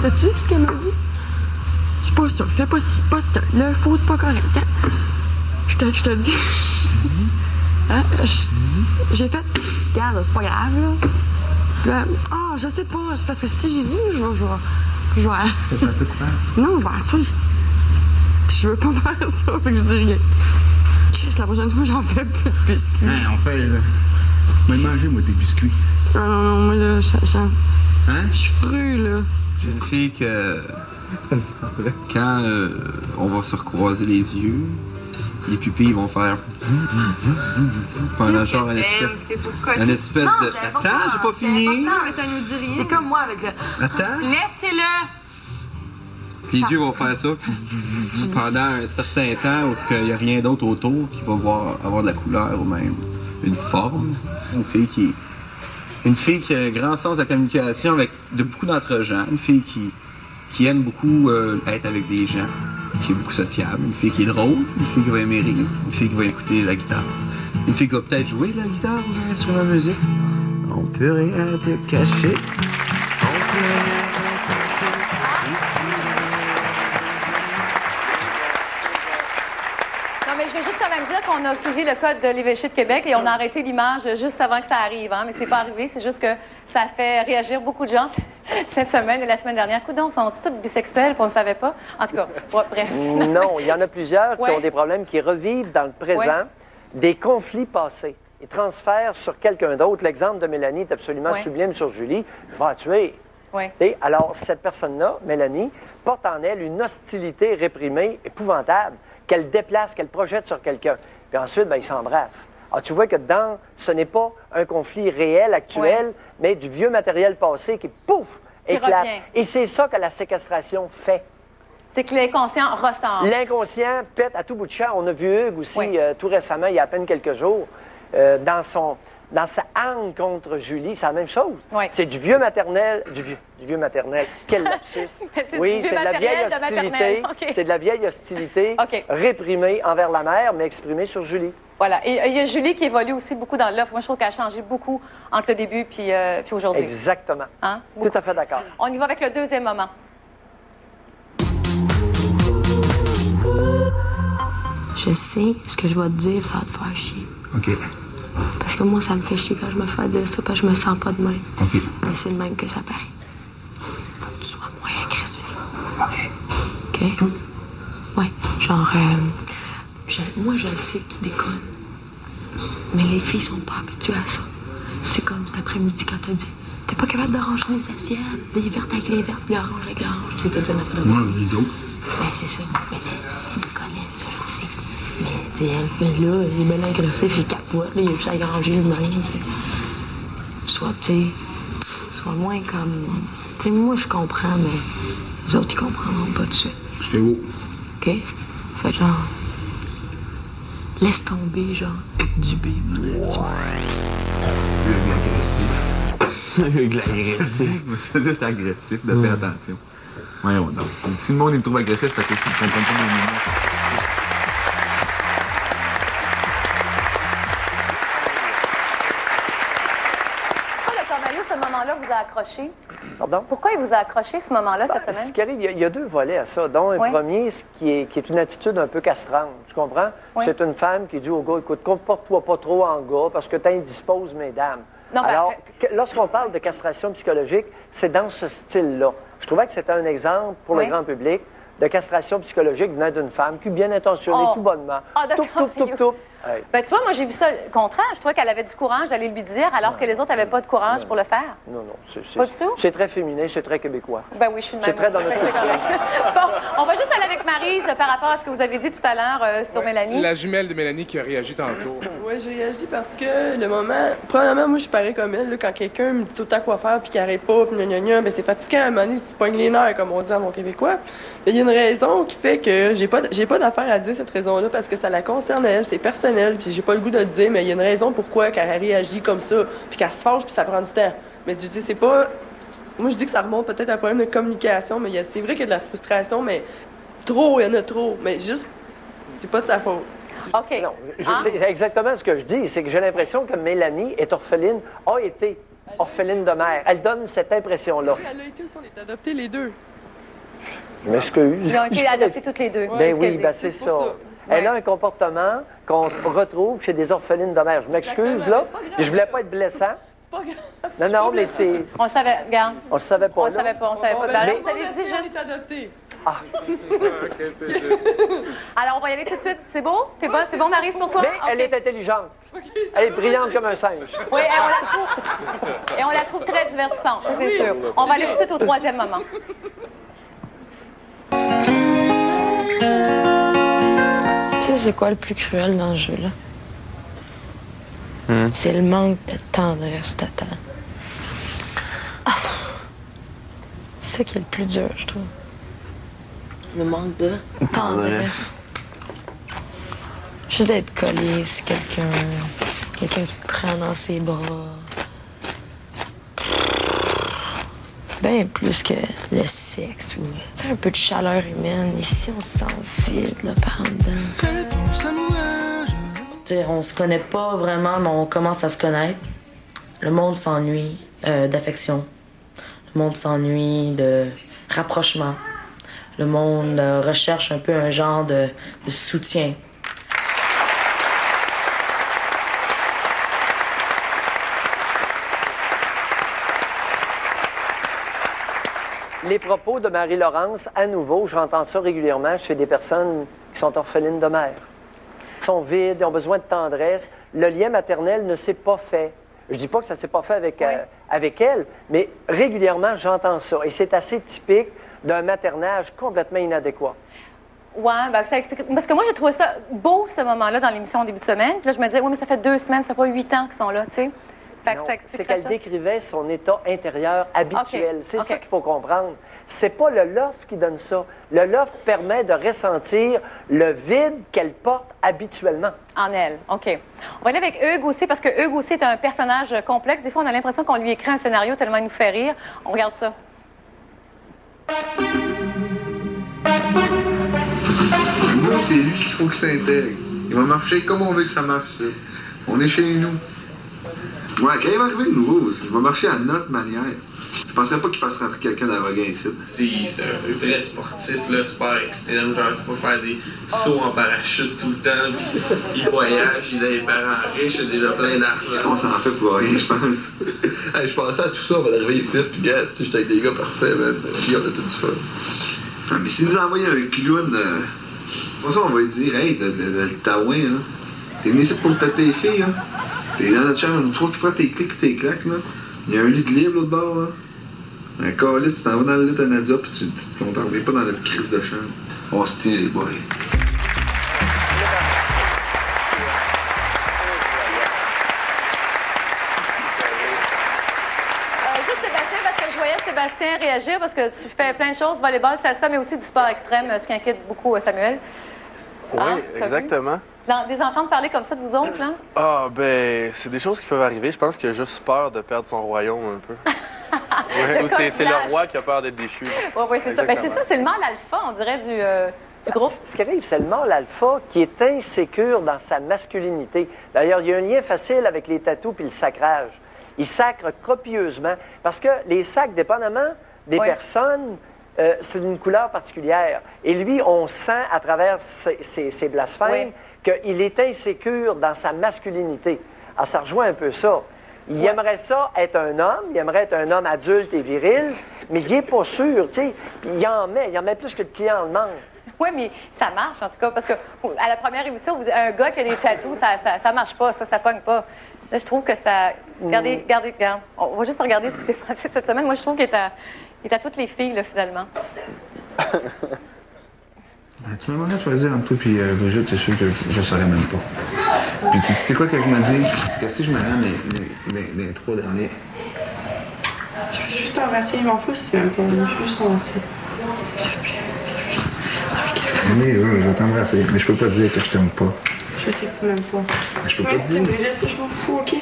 t'as-tu dit ce qu'elle m'a dit? C'est pas ça. Fais pas si pote. Le faux, c'est pas correct. Hein? Je te dis. Hein? J'ai fait. Regarde, c'est pas grave, là. Ah, je sais pas. C'est parce que si j'ai dit, je vais. Ça te fait ça coupable? Non, je vais la tuer. Je veux pas faire ça, fait que je dis rien. Chris, la prochaine fois, j'en fais plus de biscuits. Hein, on fait. Moi, manger, moi, tes biscuits. Non, moi, là, Hein? Je suis fru, là. J'ai une fille que. Quand on va se recroiser les yeux, les pupilles vont faire. Pendant genre une espèce non, de. Attends, j'ai pas fini. Mais ça nous dit rien. C'est comme moi avec le. Attends. Laissez-le! Les yeux vont faire ça pendant un certain temps où il n'y a rien d'autre autour qui va avoir de la couleur ou même une forme. Une fille qui a un grand sens de la communication avec beaucoup d'entre gens. Une fille qui aime beaucoup être avec des gens, qui est beaucoup sociable. Une fille qui est drôle. Une fille qui va aimer rire. Une fille qui va écouter la guitare. Une fille qui va peut-être jouer de la guitare ou un instrument de musique. On peut rien te cacher. On peut rien te cacher. Non, mais je veux juste quand même dire qu'on a suivi le code de l'évêché de Québec et on a arrêté l'image juste avant que ça arrive. Hein? Mais c'est pas arrivé, c'est juste que ça fait réagir beaucoup de gens cette semaine et la semaine dernière. Coudonc, sont tous bisexuels, qu'on ne savait pas. En tout cas, bref. Non, il y en a plusieurs qui ont des problèmes, qui revivent dans le présent des conflits passés. Ils transfèrent sur quelqu'un d'autre. L'exemple de Mélanie est absolument sublime sur Julie. Je vais la tuer. Alors, cette personne-là, Mélanie, porte en elle une hostilité réprimée épouvantable qu'elle déplace, qu'elle projette sur quelqu'un. Puis ensuite, ils s'embrassent. Alors, tu vois que ce n'est pas un conflit réel, actuel, mais du vieux matériel passé qui, pouf, éclate. Revient. Et c'est ça que la séquestration fait. C'est que l'inconscient ressort. L'inconscient pète à tout bout de champ. On a vu Hugues aussi tout récemment, il y a à peine quelques jours, dans sa haine contre Julie, c'est la même chose. C'est du vieux maternel, du vieux maternel. Quel lapsus. Oui, c'est de la vieille hostilité. C'est de la vieille hostilité réprimée envers la mère, mais exprimée sur Julie. Voilà. Et il y a Julie qui évolue aussi beaucoup dans l'offre. Moi, je trouve qu'elle a changé beaucoup entre le début puis aujourd'hui. Exactement. Hein? Tout à fait d'accord. On y va avec le deuxième moment. Je sais, ce que je vais te dire, ça va te faire chier. OK. Parce que moi, ça me fait chier quand je me fais dire ça, parce que je me sens pas de même. OK. Mais c'est de même que ça paraît. Faut que tu sois moins agressif. OK. OK? Tout? Ouais. Genre, moi, je le sais que tu déconnes. Mais les filles sont pas habituées à ça. C'est comme cet après-midi quand t'as dit t'es pas capable de ranger les assiettes, les vertes avec les vertes, puis l'orange avec l'orange. Tu t'as dit une affaire de Moi, les dos. Ben, c'est ça. Mais tu déconnes, ça, je sais. Mais, tu sais, là, il est bien agressif, il capote, là, il a juste à ranger lui-même, tu sais. Soit moins comme. Tu sais, moi, je comprends, mais les autres, ils comprendront pas tout de suite. C'est beau. OK? Fait genre. Laisse tomber, genre, du B, Hugues l'agressif. C'est juste agressif, de faire attention. Voyons donc. Si le monde me trouve agressif, ça fait qu'ils ne comprennent pas mon humour. Pourquoi le Cornelius, ce moment-là, vous a accroché? Pardon? Pourquoi il vous a accroché ce moment-là, cette semaine? Ce qui arrive, il y a deux volets à ça, dont un premier, qui est une attitude un peu castrante. Tu comprends? Oui. C'est une femme qui dit au gars, écoute, comporte-toi pas trop en gars parce que tu indisposes, mesdames. Non, alors, lorsqu'on parle de castration psychologique, c'est dans ce style-là. Je trouvais que c'était un exemple pour le grand public de castration psychologique venant d'une femme qui, bien intentionnée, tout bonnement, tout. Hey. Ben, tu vois, moi, j'ai vu ça le contraire. Je trouvais qu'elle avait du courage d'aller lui dire, alors que les autres n'avaient pas de courage pour le faire. Non, pas du tout? C'est très féminin, c'est très québécois. Ben oui, je suis de même. C'est très dans notre culture. Bon, on va juste aller avec Maryse par rapport à ce que vous avez dit tout à l'heure sur Mélanie. La jumelle de Mélanie qui a réagi tantôt. Oui, j'ai réagi parce que le moment... Premièrement, moi, je suis pareil comme elle. Là, quand quelqu'un me dit tout le temps quoi faire puis qu'il n'arrête pas, puis gna, ben c'est fatigant. À un moment donné, tu pognes les nerfs, comme on dit en bon québécois. Il y a une raison qui fait que j'ai pas d'affaire à dire cette raison-là parce que ça la concerne elle, c'est personnel, puis j'ai pas le goût de le dire, mais il y a une raison pourquoi qu'elle réagit comme ça, puis qu'elle se fâche, puis ça prend du temps. Mais je dis, c'est pas... Moi, je dis que ça remonte peut-être à un problème de communication, mais c'est vrai qu'il y a de la frustration, mais trop, il y en a trop. Mais juste, c'est pas de sa faute. OK. Non, c'est exactement ce que je dis. C'est que j'ai l'impression que Mélanie est orpheline, a été orpheline de mère. Elle donne cette impression-là. Oui, elle a été aussi, on est adoptés les deux. Je m'excuse. Ils ont été adoptés toutes les deux. Ben oui, ben c'est ça. Elle a un comportement qu'on retrouve chez des orphelines de mère. Je m'excuse, là. Je voulais pas être blessant. C'est pas grave. Non, mais c'est... On le savait, regarde. On le savait pas, On le savait pas. Vous savez juste... on est adoptés. Ah. OK, c'est juste. Alors, on va y aller tout de suite. C'est beau? C'est bon, Maryse, pour toi? Mais elle est intelligente. Elle est brillante comme un singe. Oui, et on la trouve très divertissante, ça, c'est sûr. On va aller tout de suite au troisième moment. Tu sais, c'est quoi le plus cruel dans ce jeu-là? C'est le manque de tendresse totale. Ah. C'est ça qui est le plus dur, je trouve. Le manque de tendresse. Juste d'être collé sur quelqu'un qui te prend dans ses bras. Bien plus que le sexe ou un peu de chaleur humaine. Ici, on se sent vide là, par en dedans. On se connaît pas vraiment, mais on commence à se connaître. Le monde s'ennuie d'affection. Le monde s'ennuie de rapprochement. Le monde recherche un peu un genre de soutien. Les propos de Marie-Laurence, à nouveau, j'entends ça régulièrement chez des personnes qui sont orphelines de mère. Ils sont vides, ils ont besoin de tendresse. Le lien maternel ne s'est pas fait. Je dis pas que ça s'est pas fait avec elle, mais régulièrement, j'entends ça. Et c'est assez typique d'un maternage complètement inadéquat. Ouais, ben ça explique. Parce que moi, j'ai trouvé ça beau, ce moment-là, dans l'émission au début de semaine. Puis là, je me disais, oui, mais ça fait 2 semaines, ça fait pas 8 ans qu'ils sont là, tu sais. Fait que Non, ça c'est expliquerait qu'elle ça. décrivait son état intérieur habituel. OK, C'est OK. ça qu'il faut comprendre. C'est pas le loft qui donne ça. Le loft permet de ressentir le vide qu'elle porte habituellement. En elle, OK. On va aller avec Hugues aussi, parce que Hugues aussi est un personnage complexe. Des fois, on a l'impression qu'on lui écrit un scénario tellement il nous fait rire. On regarde ça. Moi, c'est lui qu'il faut que ça intègre. Il va marcher comme on veut que ça marche, ça. On est chez nous. Ouais, quand il va arriver de nouveau, il va marcher à notre manière. Je penserais pas qu'il fasse rentrer quelqu'un d'arrogant ici. C'est un vrai sportif, là, super extrême, genre il faut faire des sauts en parachute tout le temps, puis il voyage, il a des parents riches, il a déjà plein d'argent. C'est qu'on s'en fait pour rien, je pense. Hey, je pensais à tout ça avant d'arriver ici, puis gars, si j'étais avec des gars parfaits, man, puis on a tout du fun. Ah, mais s'il nous envoie un clown, pour ça on va lui dire, hey, le taouin, là, t'es venu ici pour tâter tes filles, là. T'es dans notre chambre, tu prends tes clics, tes claques, là. Il y a un lit de libre l'autre bord, là. Un calice, tu t'en vas dans le lit de Nadia, puis on t'en revient pas dans notre crise de chambre. On se tient, les boys. Juste Sébastien, parce que je voyais Sébastien réagir, parce que tu fais plein de choses, volleyball, salsa, mais aussi du sport extrême, ce qui inquiète beaucoup Samuel. Oui, t'as exactement. Des entendre parler comme ça de vous autres, là? Ah, ben, c'est des choses qui peuvent arriver. Je pense qu'il a juste peur de perdre son royaume un peu. Ouais, ou c'est le roi qui a peur d'être déchu. Oui, c'est ça. Ben, c'est ça, c'est le mâle alpha, on dirait, du groupe. Ce qui arrive, c'est le mâle alpha qui est insécure dans sa masculinité. D'ailleurs, il y a un lien facile avec les tatous puis le sacrage. Il sacre copieusement. Parce que les sacs, dépendamment des personnes, c'est d'une couleur particulière. Et lui, on sent à travers ses blasphèmes qu'il est insécure dans sa masculinité. Alors, ça rejoint un peu ça. Il aimerait ça être un homme, il aimerait être un homme adulte et viril, mais il n'est pas sûr, tu sais. Puis il en met plus que le client en demande. Oui, mais ça marche, en tout cas, parce que à la première émission, vous dites, un gars qui a des tatous, ça marche pas, ça pogne pas. Là, je trouve que ça... Regardez. On va juste regarder ce qui s'est passé cette semaine. Moi, je trouve qu'il est à toutes les filles, là, finalement. Tu m'as demandé de choisir entre toi et Brigitte, c'est sûr que je ne saurais même pas. Puis tu sais quoi que je me dis? C'est que si je me rends les 3 derniers... Je veux juste t'embrasser, il m'en fout si tu m'aimes pas. Je veux juste t'embrasser. Oui, je vais t'embrasser, mais je peux pas dire que je t'aime pas. Je sais que tu m'aimes pas. Mais je peux pas te dire. Brigitte, je m'en fous, OK?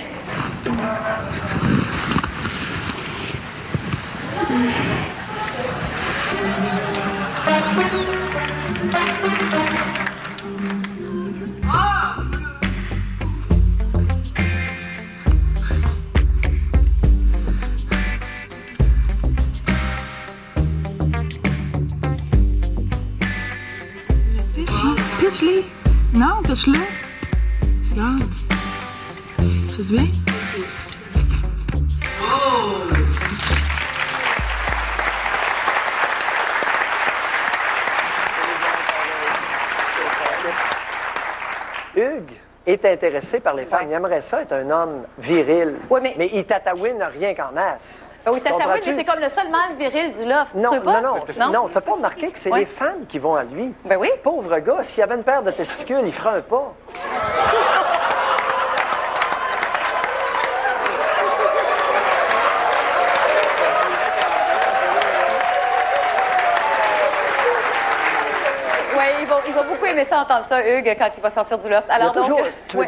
Pitch-les. Non, pitch-le. Regarde. C'est du bien? Oh! Hugues est intéressé par les femmes. Il aimerait ça être un homme viril. Oui, mais il tatouine rien qu'en masse. Oui, tatouine, mais c'est comme le seul mâle viril du loft. Non, t'as pas remarqué que c'est les femmes qui vont à lui? Ben oui. Pauvre gars, s'il avait une paire de testicules, il ferait un pas. Il va beaucoup aimer ça, entendre ça, Hugues, quand il va sortir du loft. Alors,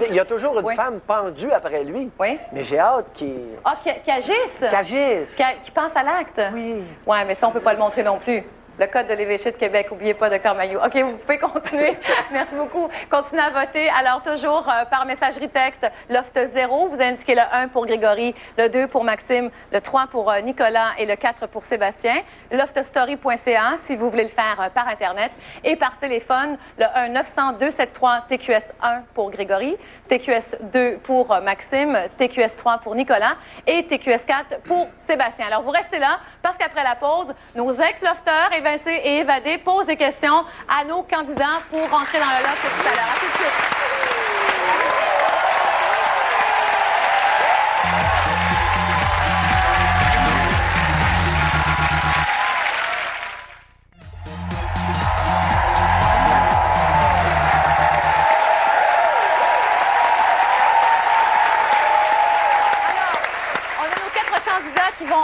il y a toujours une femme pendue après lui. Oui. Mais j'ai hâte qu'il... Ah, qu'il agisse. Qu'il pense à l'acte. Oui. Oui, mais ça, on ne peut pas le montrer non plus. Le code de l'évêché de Québec, n'oubliez pas de Cormaillou. OK, vous pouvez continuer. Merci beaucoup. Continuez à voter. Alors, toujours par messagerie texte, Loft 0. Vous indiquez le 1 pour Grégory, le 2 pour Maxime, le 3 pour Nicolas et le 4 pour Sébastien. Loftstory.ca si vous voulez le faire par Internet. Et par téléphone, le 1-900-273-TQS1 pour Grégory, TQS2 pour Maxime, TQS3 pour Nicolas et TQS4 pour Sébastien. Alors, vous restez là parce qu'après la pause, nos ex-lofteurs évincés et évadés posent des questions à nos candidats pour rentrer dans le loft tout à l'heure. À tout de suite.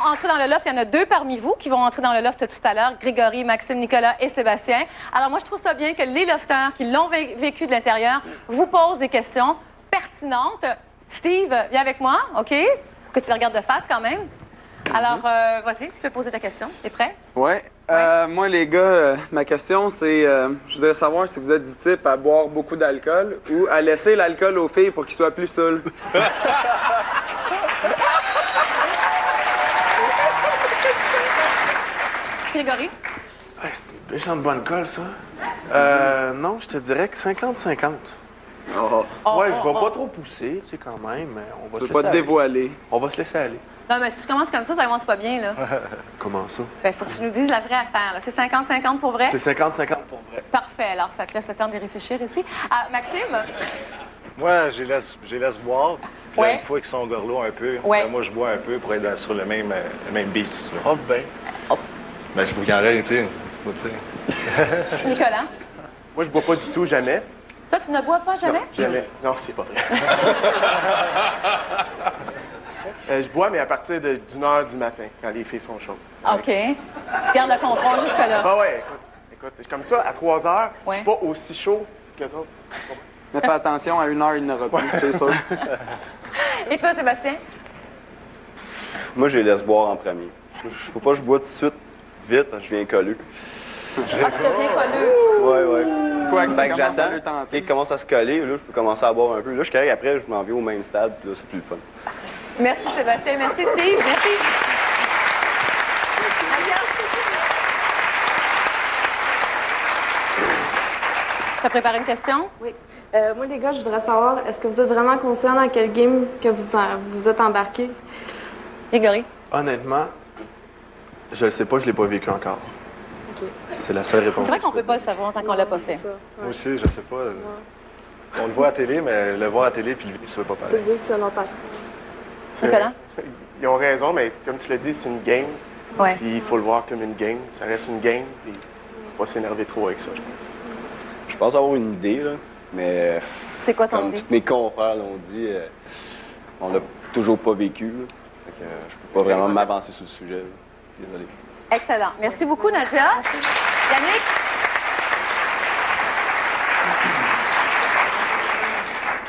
entrer dans le loft. Il y en a 2 parmi vous qui vont entrer dans le loft tout à l'heure. Grégory, Maxime, Nicolas et Sébastien. Alors moi, je trouve ça bien que les lofteurs qui l'ont vécu de l'intérieur vous posent des questions pertinentes. Steve, viens avec moi, OK? Que tu le regardes de face quand même. Alors, vas-y, tu peux poser ta question. T'es prêt? Oui. Moi, les gars, ma question, c'est je voudrais savoir si vous êtes du type à boire beaucoup d'alcool ou à laisser l'alcool aux filles pour qu'ils soient plus seuls. Grégory? C'est une méchante bonne colle, ça. Non, je te dirais que 50-50. Ouais, je vais pas trop pousser, tu sais, quand même, mais on va se laisser pas te dévoiler. On va se laisser aller. Non, mais si tu commences comme ça commence pas bien, là. Comment ça? Ben, faut que tu nous dises la vraie affaire, là. C'est 50-50 pour vrai? C'est 50-50 pour vrai. Parfait. Alors, ça te laisse le temps d'y réfléchir ici. Maxime? Moi, je les laisse boire. Puis là, Ouais. une fois qu'ils sont gorlots un peu, Ouais. là, moi, je bois un peu pour être sur le même beat. là. Oh, ben. Ben, c'est pour qu'il en reste, tu sais. Nicolas? Moi, je bois pas du tout, jamais. Toi, tu ne bois pas jamais? Non, jamais. Non, c'est pas vrai. Je bois, mais à partir d'1h du matin, quand les filles sont chaudes. OK. Tu gardes le contrôle jusque-là. Ah ouais, écoute, comme ça, à 3h, je Ouais. suis pas aussi chaud que autres. Mais fais attention, à 1h, il n'aura plus, c'est sûr. Et toi, Sébastien? Moi, je les laisse boire en premier. Faut pas que je bois tout de suite, vite, parce que je viens colleux. Ah, tu deviens colleux. Ouais. Quoi, Fait que commence j'attends. à le tenter. Dès qu'il commence à se coller, là, je peux commencer à boire un peu. Là, je carré après, je m'en vais au même stade, puis là, c'est plus le fun. Merci, Sébastien. Merci, Steve. Merci. Nadia? Tu as préparé une question? Oui. Moi, les gars, je voudrais savoir, est-ce que vous êtes vraiment conscient dans quel game que vous êtes embarqués? Grégory? Honnêtement, je le sais pas, je l'ai pas vécu encore. OK. C'est la seule réponse. C'est vrai qu'on peut pas le savoir tant qu'on l'a pas fait. Moi aussi, je sais pas. On le voit à la télé, mais le voir à la télé puis le vivre, c'est pas pareil. C'est juste un autre affaire. Nicolas? Ils ont raison, mais comme tu l'as dit, c'est une game. Ouais. Puis il faut le voir comme une game. Ça reste une game, puis pas s'énerver trop avec ça, je pense. Je pense avoir une idée, là, mais... C'est quoi ton comme idée? tous mes confrères l'ont dit, on l'a toujours pas vécu, là. Fait que je peux pas vraiment m'avancer sur le sujet, là. Désolé. Excellent. Merci beaucoup, Nadia. Yannick?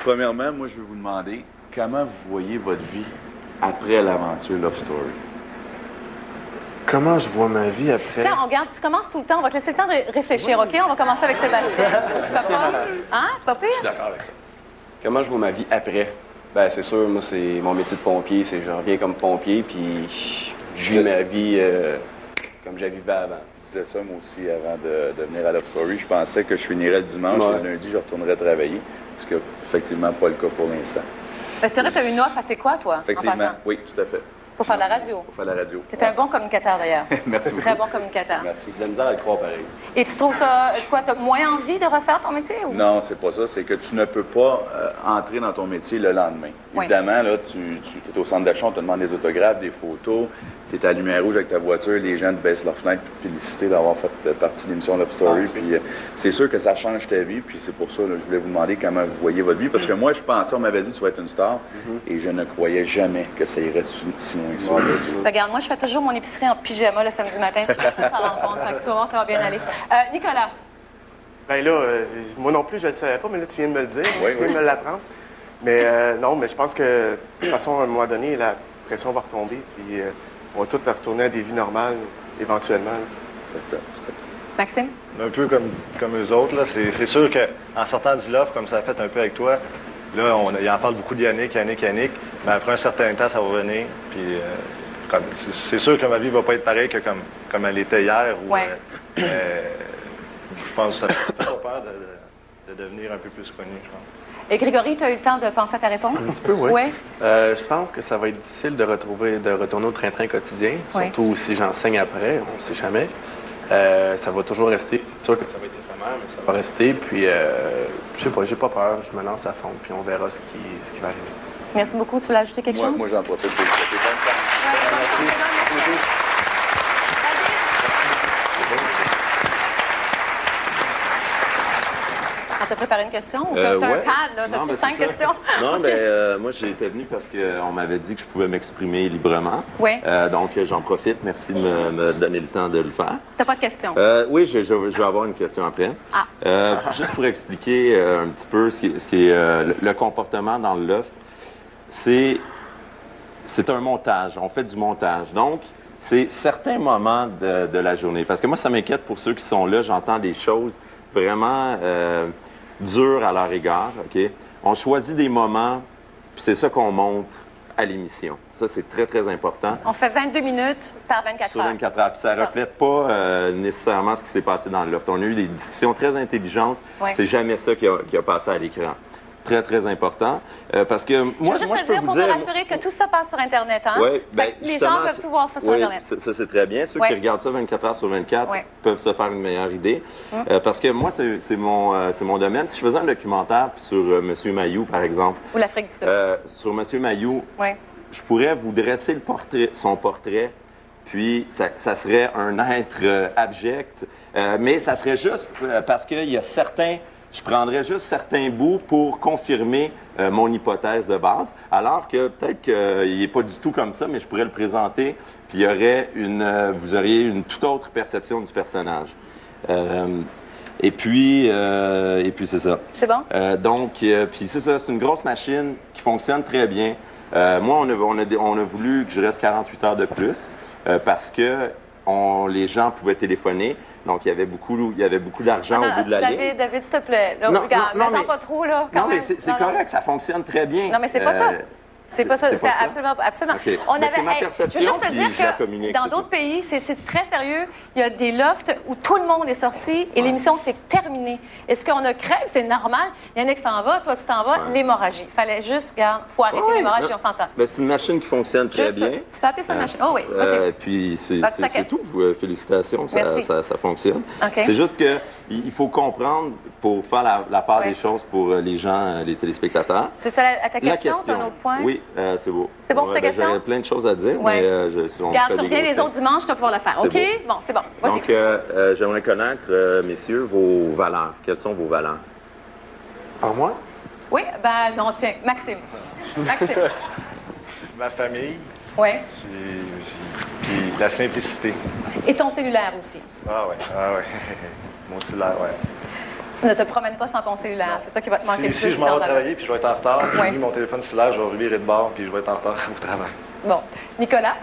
Premièrement, moi, je veux vous demander comment vous voyez votre vie après l'aventure Love Story. Comment je vois ma vie après? Tiens, on regarde, tu commences tout le temps. On va te laisser le temps de réfléchir, OK? On va commencer avec Sébastien. C'est pas pire? Hein? C'est pas pire? Je suis d'accord avec ça. Comment je vois ma vie après? Ben, c'est sûr, moi, c'est mon métier de pompier. C'est je reviens comme pompier, puis je vis ma vie comme je la vivais avant. Je disais ça, moi aussi, avant de venir à Love Story. Je pensais que je finirais le dimanche Ouais. et le lundi, je retournerais travailler. Ce qui n'est effectivement pas le cas pour l'instant. Ben, c'est vrai, tu as une offre assez quoi, toi? En Effectivement, passant? oui, tout à fait. Pour faire de la radio. Pour faire la radio. Tu es un bon communicateur, d'ailleurs. Merci beaucoup. Très bon communicateur. Merci. De la misère à le croire pareil. Et tu trouves ça, quoi, tu as moins envie de refaire ton métier? Ou? Non, c'est pas ça. C'est que tu ne peux pas entrer dans ton métier le lendemain. Oui. Évidemment, là, tu es au centre d'achat, on te demande des autographes, des photos. Tu es à la lumière rouge avec ta voiture, les gens te baissent leur fenêtre pour te féliciter d'avoir fait partie de l'émission Love Story. Puis c'est sûr que ça change ta vie. Puis c'est pour ça que je voulais vous demander comment vous voyez votre vie. Parce que moi, je pensais, on m'avait dit tu vas être une star. Et je ne croyais jamais que ça irait si loin que ça. Regarde, moi, je fais toujours mon épicerie en pyjama le samedi matin, puis personne s'en rend compte. Fait que tu vas voir, ça va bien aller. Nicolas? Ben là, moi non plus, je le savais pas, mais là, tu viens de me le dire. Oui, tu viens de me l'apprendre. Mais non, mais je pense que, de toute façon, à un moment donné, la pression va retomber, puis on va tous retourner à des vies normales, éventuellement. Maxime? Un peu comme eux autres, là. C'est sûr qu'en sortant du loft, comme ça a fait un peu avec toi, là, il en parle beaucoup de Yannick, mais après un certain temps, ça va venir. Puis c'est sûr que ma vie va pas être pareille que comme elle était hier. Ouais. Je pense que ça fait pas peur de devenir un peu plus connu, je pense. Et Grégory, tu as eu le temps de penser à ta réponse? Un petit peu, oui. Ouais. Je pense que ça va être difficile de retourner au train-train quotidien, surtout si j'enseigne après, on ne sait jamais. Ça va toujours rester. C'est sûr que ça va être éphémère, mais ça va rester. Puis, je sais pas, j'ai pas peur. Je me lance à fond, puis on verra ce qui va arriver. Merci beaucoup. Tu voulais ajouter quelque chose? Moi, j'en profite pour vous souhaiter bonne chance. Merci. t'a préparé une question? Ou t'as un pad, là? T'as-tu 5 questions? Non, ben moi, j'étais venu parce qu'on m'avait dit que je pouvais m'exprimer librement. Oui. Donc, j'en profite. Merci de me donner le temps de le faire. T'as pas de question? Oui, je vais avoir une question après. Juste pour expliquer un petit peu ce qui est le comportement dans le loft, c'est un montage. On fait du montage. Donc, c'est certains moments de la journée. Parce que moi, ça m'inquiète pour ceux qui sont là. J'entends des choses vraiment dures à leur égard. OK? On choisit des moments, puis c'est ça qu'on montre à l'émission. Ça, c'est très, très important. On fait 22 minutes par 24 heures. Sur 24 heures. Puis ça ne reflète pas nécessairement ce qui s'est passé dans le loft. On a eu des discussions très intelligentes. Ouais. C'est jamais ça qui a passé à l'écran. Très, très important. Parce que moi, je peux vous dire... pour te rassurer que tout ça passe sur Internet, hein? Oui, bien, les gens peuvent tout voir ça sur Internet. Ça, c'est très bien. Ceux qui regardent ça 24 heures sur 24 peuvent se faire une meilleure idée. Parce que moi, c'est mon domaine. Si je faisais un documentaire sur M. Mayou, par exemple... Ou l'Afrique du Sud. Sur M. Mayou, je pourrais vous dresser son portrait, puis ça serait un être abject. Mais ça serait juste parce qu'il y a certains... Je prendrais juste certains bouts pour confirmer mon hypothèse de base, alors que peut-être qu'il n'est pas du tout comme ça, mais je pourrais le présenter, puis vous auriez une toute autre perception du personnage. Et puis c'est ça. C'est bon? Donc, puis c'est ça, c'est une grosse machine qui fonctionne très bien. Moi, on a voulu que je reste 48 heures de plus, parce que les gens pouvaient téléphoner. Donc, il y avait beaucoup d'argent au bout de la ligne. David, s'il te plaît. Là, regarde, mais pas trop, là. Non, mais c'est correct, ça fonctionne très bien. Non, mais c'est pas ça. C'est pas ça, c'est absolument. Okay. C'est ma perception, je veux juste te dire je la communique, que dans d'autres pays, c'est très sérieux. Il y a des lofts où tout le monde est sorti et l'émission s'est terminée. Est-ce qu'on a crève? C'est normal. Yannick s'en va, toi tu t'en vas. L'hémorragie. Fallait juste, regarde, faut arrêter l'hémorragie, on s'entend. Ben, c'est une machine qui fonctionne très bien. Tu peux appeler ça une machine? Oh oui, vas-y. Puis c'est tout. Félicitations, ça fonctionne. Okay. C'est juste qu'il faut comprendre, pour faire la part des choses pour les gens, les téléspectateurs. Tu veux ça à ta question, c'est un autre point? Oui, c'est beau. C'est bon pour ta question? J'aurais plein de choses à dire, mais on regarde, fait tu reviens les autres dimanches, tu vas pouvoir le faire. OK? Bon, c'est bon. Donc, j'aimerais connaître, messieurs, vos valeurs. Quelles sont vos valeurs? En moi? Oui, ben non, tiens, Maxime. Ma famille. Oui. Puis la simplicité. Et ton cellulaire aussi. Ah ouais. Mon cellulaire, ouais. Tu ne te promènes pas sans ton cellulaire. C'est ça qui va te manquer le plus. Si je m'en vais travailler puis je vais être en retard, j'ai mis mon téléphone cellulaire, je vais revirer de bord puis je vais être en retard au travail. Bon. Nicolas?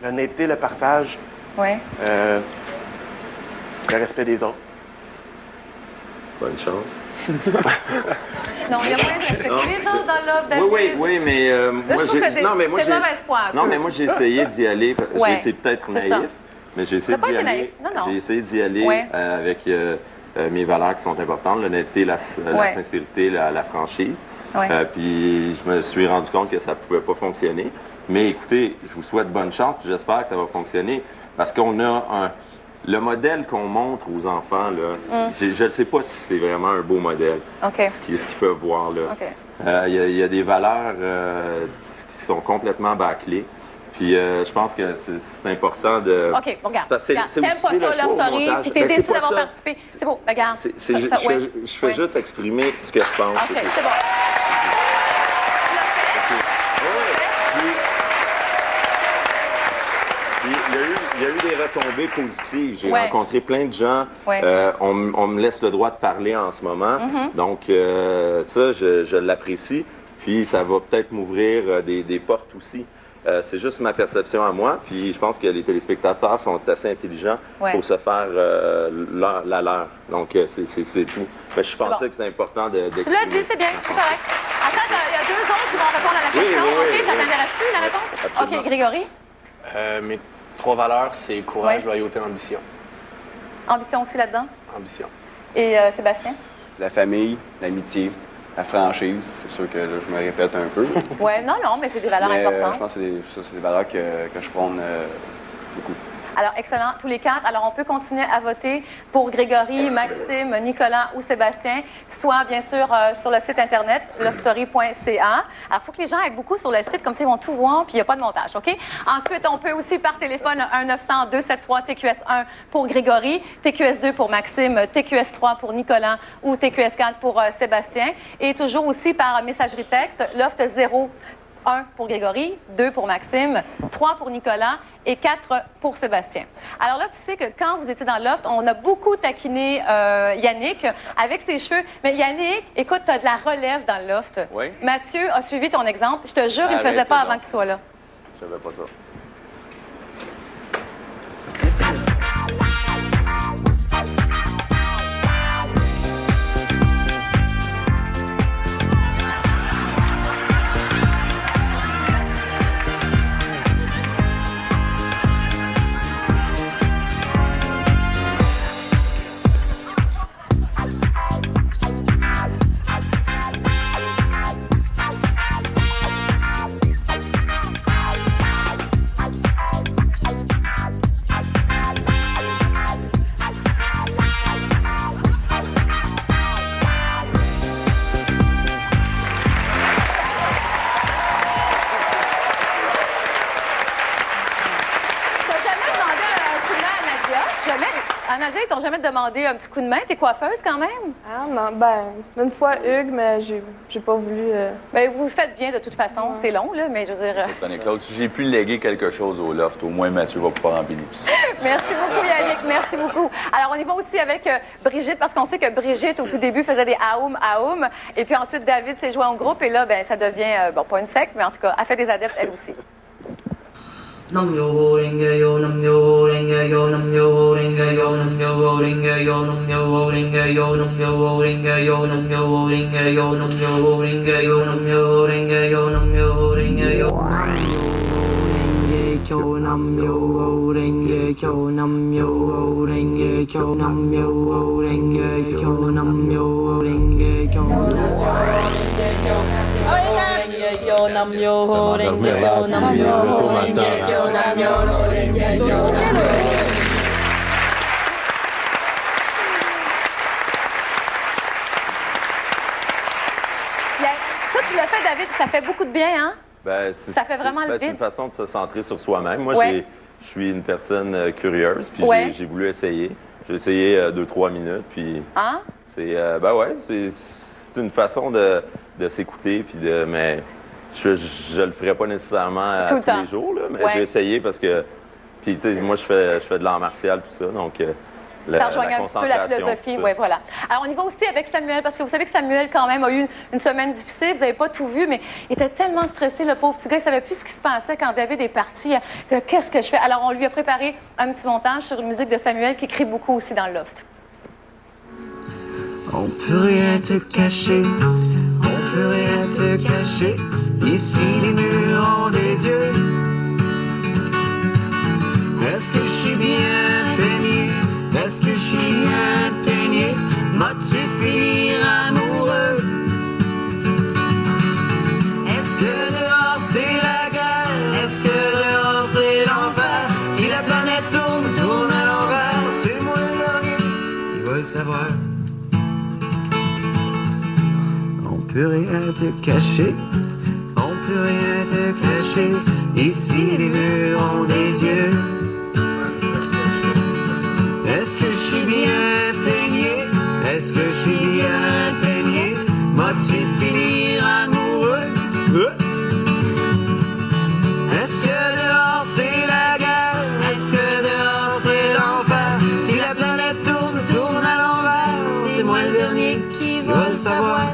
L'honnêteté, le partage. Oui. Le respect des autres. Bonne chance. Non, il y a moyen de respecter les autres dans l'offre, David. Oui, mais là, moi, c'est de mauvaise foi. Non, mais moi, j'ai essayé d'y aller. J'ai été peut-être naïf, mais j'ai essayé d'y aller. Non. J'ai essayé d'y aller avec mes valeurs qui sont importantes, l'honnêteté, la sincérité, la franchise. Puis je me suis rendu compte que ça ne pouvait pas fonctionner. Mais écoutez, je vous souhaite bonne chance, puis j'espère que ça va fonctionner. Parce qu'on a le modèle qu'on montre aux enfants, là, je ne sais pas si c'est vraiment un beau modèle, ce qu'ils peuvent voir. Il y a des valeurs qui sont complètement bâclées. Puis je pense que c'est important de... OK, bon, regarde. C'est t'aimes pas ça, Love Story, puis t'es déçu d'avoir participé. C'est beau, regarde. Je fais juste exprimer ce que je pense. OK, c'est bon. Il y a eu des retombées positives. J'ai rencontré plein de gens. On me laisse le droit de parler en ce moment. Donc, ça, je l'apprécie. Puis, ça va peut-être m'ouvrir des portes aussi. C'est juste ma perception à moi. Puis, je pense que les téléspectateurs sont assez intelligents pour se faire la leur. Donc, c'est tout. Mais je pensais que c'était important d'exprimer. Tu l'as dit, c'est bien, c'est correct. Attends, il y a deux autres qui vont répondre à la question. OK, ça t'intéresse-tu, la réponse? Absolument. OK, Grégory? Mes 3 valeurs, c'est courage, loyauté, ambition. Ambition aussi là-dedans? Ambition. Et Sébastien? La famille, l'amitié, la franchise. C'est sûr que là, je me répète un peu. Oui, non, mais c'est des valeurs importantes. Je pense que c'est des valeurs que je prône beaucoup. Alors, excellent, tous les 4. Alors, on peut continuer à voter pour Grégory, Maxime, Nicolas ou Sébastien, soit, bien sûr, sur le site Internet, lovestory.ca. Alors, il faut que les gens aillent beaucoup sur le site, comme ça, ils vont tout voir, puis il n'y a pas de montage, OK? Ensuite, on peut aussi, par téléphone, 1-900-273-TQS1 pour Grégory, TQS2 pour Maxime, TQS3 pour Nicolas ou TQS4 pour Sébastien. Et toujours aussi par messagerie texte, Loft 0, 1 pour Grégory, 2 pour Maxime, 3 pour Nicolas et 4 pour Sébastien. Alors là, tu sais que quand vous étiez dans le Loft, on a beaucoup taquiné Yannick avec ses cheveux. Mais Yannick, écoute, tu as de la relève dans le Loft. Oui. Mathieu a suivi ton exemple. Je te jure, il ne le faisait pas avant que tu sois là. Je savais pas ça. Nadia, ils t'ont jamais demandé un petit coup de main? T'es coiffeuse quand même? Ah non, ben, une fois Hugues, mais j'ai pas voulu... Ben, vous le faites bien de toute façon. C'est long, là, mais je veux dire... Claude, si j'ai pu léguer quelque chose au Loft, au moins Mathieu va pouvoir en bénéficier. Merci beaucoup, Yannick. Merci beaucoup. Alors, on y va aussi avec Brigitte, parce qu'on sait que Brigitte, au tout début, faisait des aoum, aoum. Et puis ensuite, David s'est joint au groupe. Et là, ben, ça devient, bon, pas une secte, mais en tout cas, elle fait des adeptes, elle aussi. Nam yo ringa yo nam yo ringa yo nam yo ringa yo nam yo ringa yo nam yo ringa yo nam yo ringa yo nam yo ringa yo nam yo ringa yo nam yo ringa yo nam yo ringa yo nam yo ringa yo nam yo ringa yo nam yo ringa yo nam yo ringa yo yo nam yo ringa yo nam yo ringa yo nam yo ringa yo Toi, tu l'as fait, David, ça fait beaucoup de bien, hein? Ben, ça fait vraiment le vide. C'est une façon de se centrer sur soi-même. Moi, ouais. Je suis une personne curieuse, puis ouais. j'ai voulu essayer. J'ai essayé 2-3 minutes, puis c'est ben ouais, c'est une façon de s'écouter, puis mais je le ferais pas nécessairement tous les jours, là, mais j'ai essayé parce que, puis tu sais, moi je fais de l'art martial, tout ça, donc ça rejoint un petit peu la philosophie, oui, voilà. Alors, on y va aussi avec Samuel, parce que vous savez que Samuel, quand même, a eu une semaine difficile. Vous n'avez pas tout vu, mais il était tellement stressé, le pauvre petit gars. Il ne savait plus ce qui se passait quand David est parti. Qu'est-ce que je fais? Alors, on lui a préparé un petit montage sur une musique de Samuel qui écrit beaucoup aussi dans le Loft. On peut rien te cacher, on peut rien te cacher. Ici, les murs ont des yeux. Est-ce que je suis bien peigné? Est-ce que je suis bien peigné? M'as-tu finir amoureux? Est-ce que dehors c'est la guerre? Est-ce que dehors c'est l'enfer? Si la planète tourne à l'envers, c'est moi le dernier, il va le savoir. On peut rien te cacher, on peut rien te cacher. Ici les murs ont des yeux. Est-ce que je suis bien peigné? Est-ce que je suis bien peigné? M'as-tu finir amoureux? Est-ce que dehors c'est la guerre? Est-ce que dehors c'est l'enfer? Si la planète tourne à l'envers, c'est moi le dernier qui va le savoir.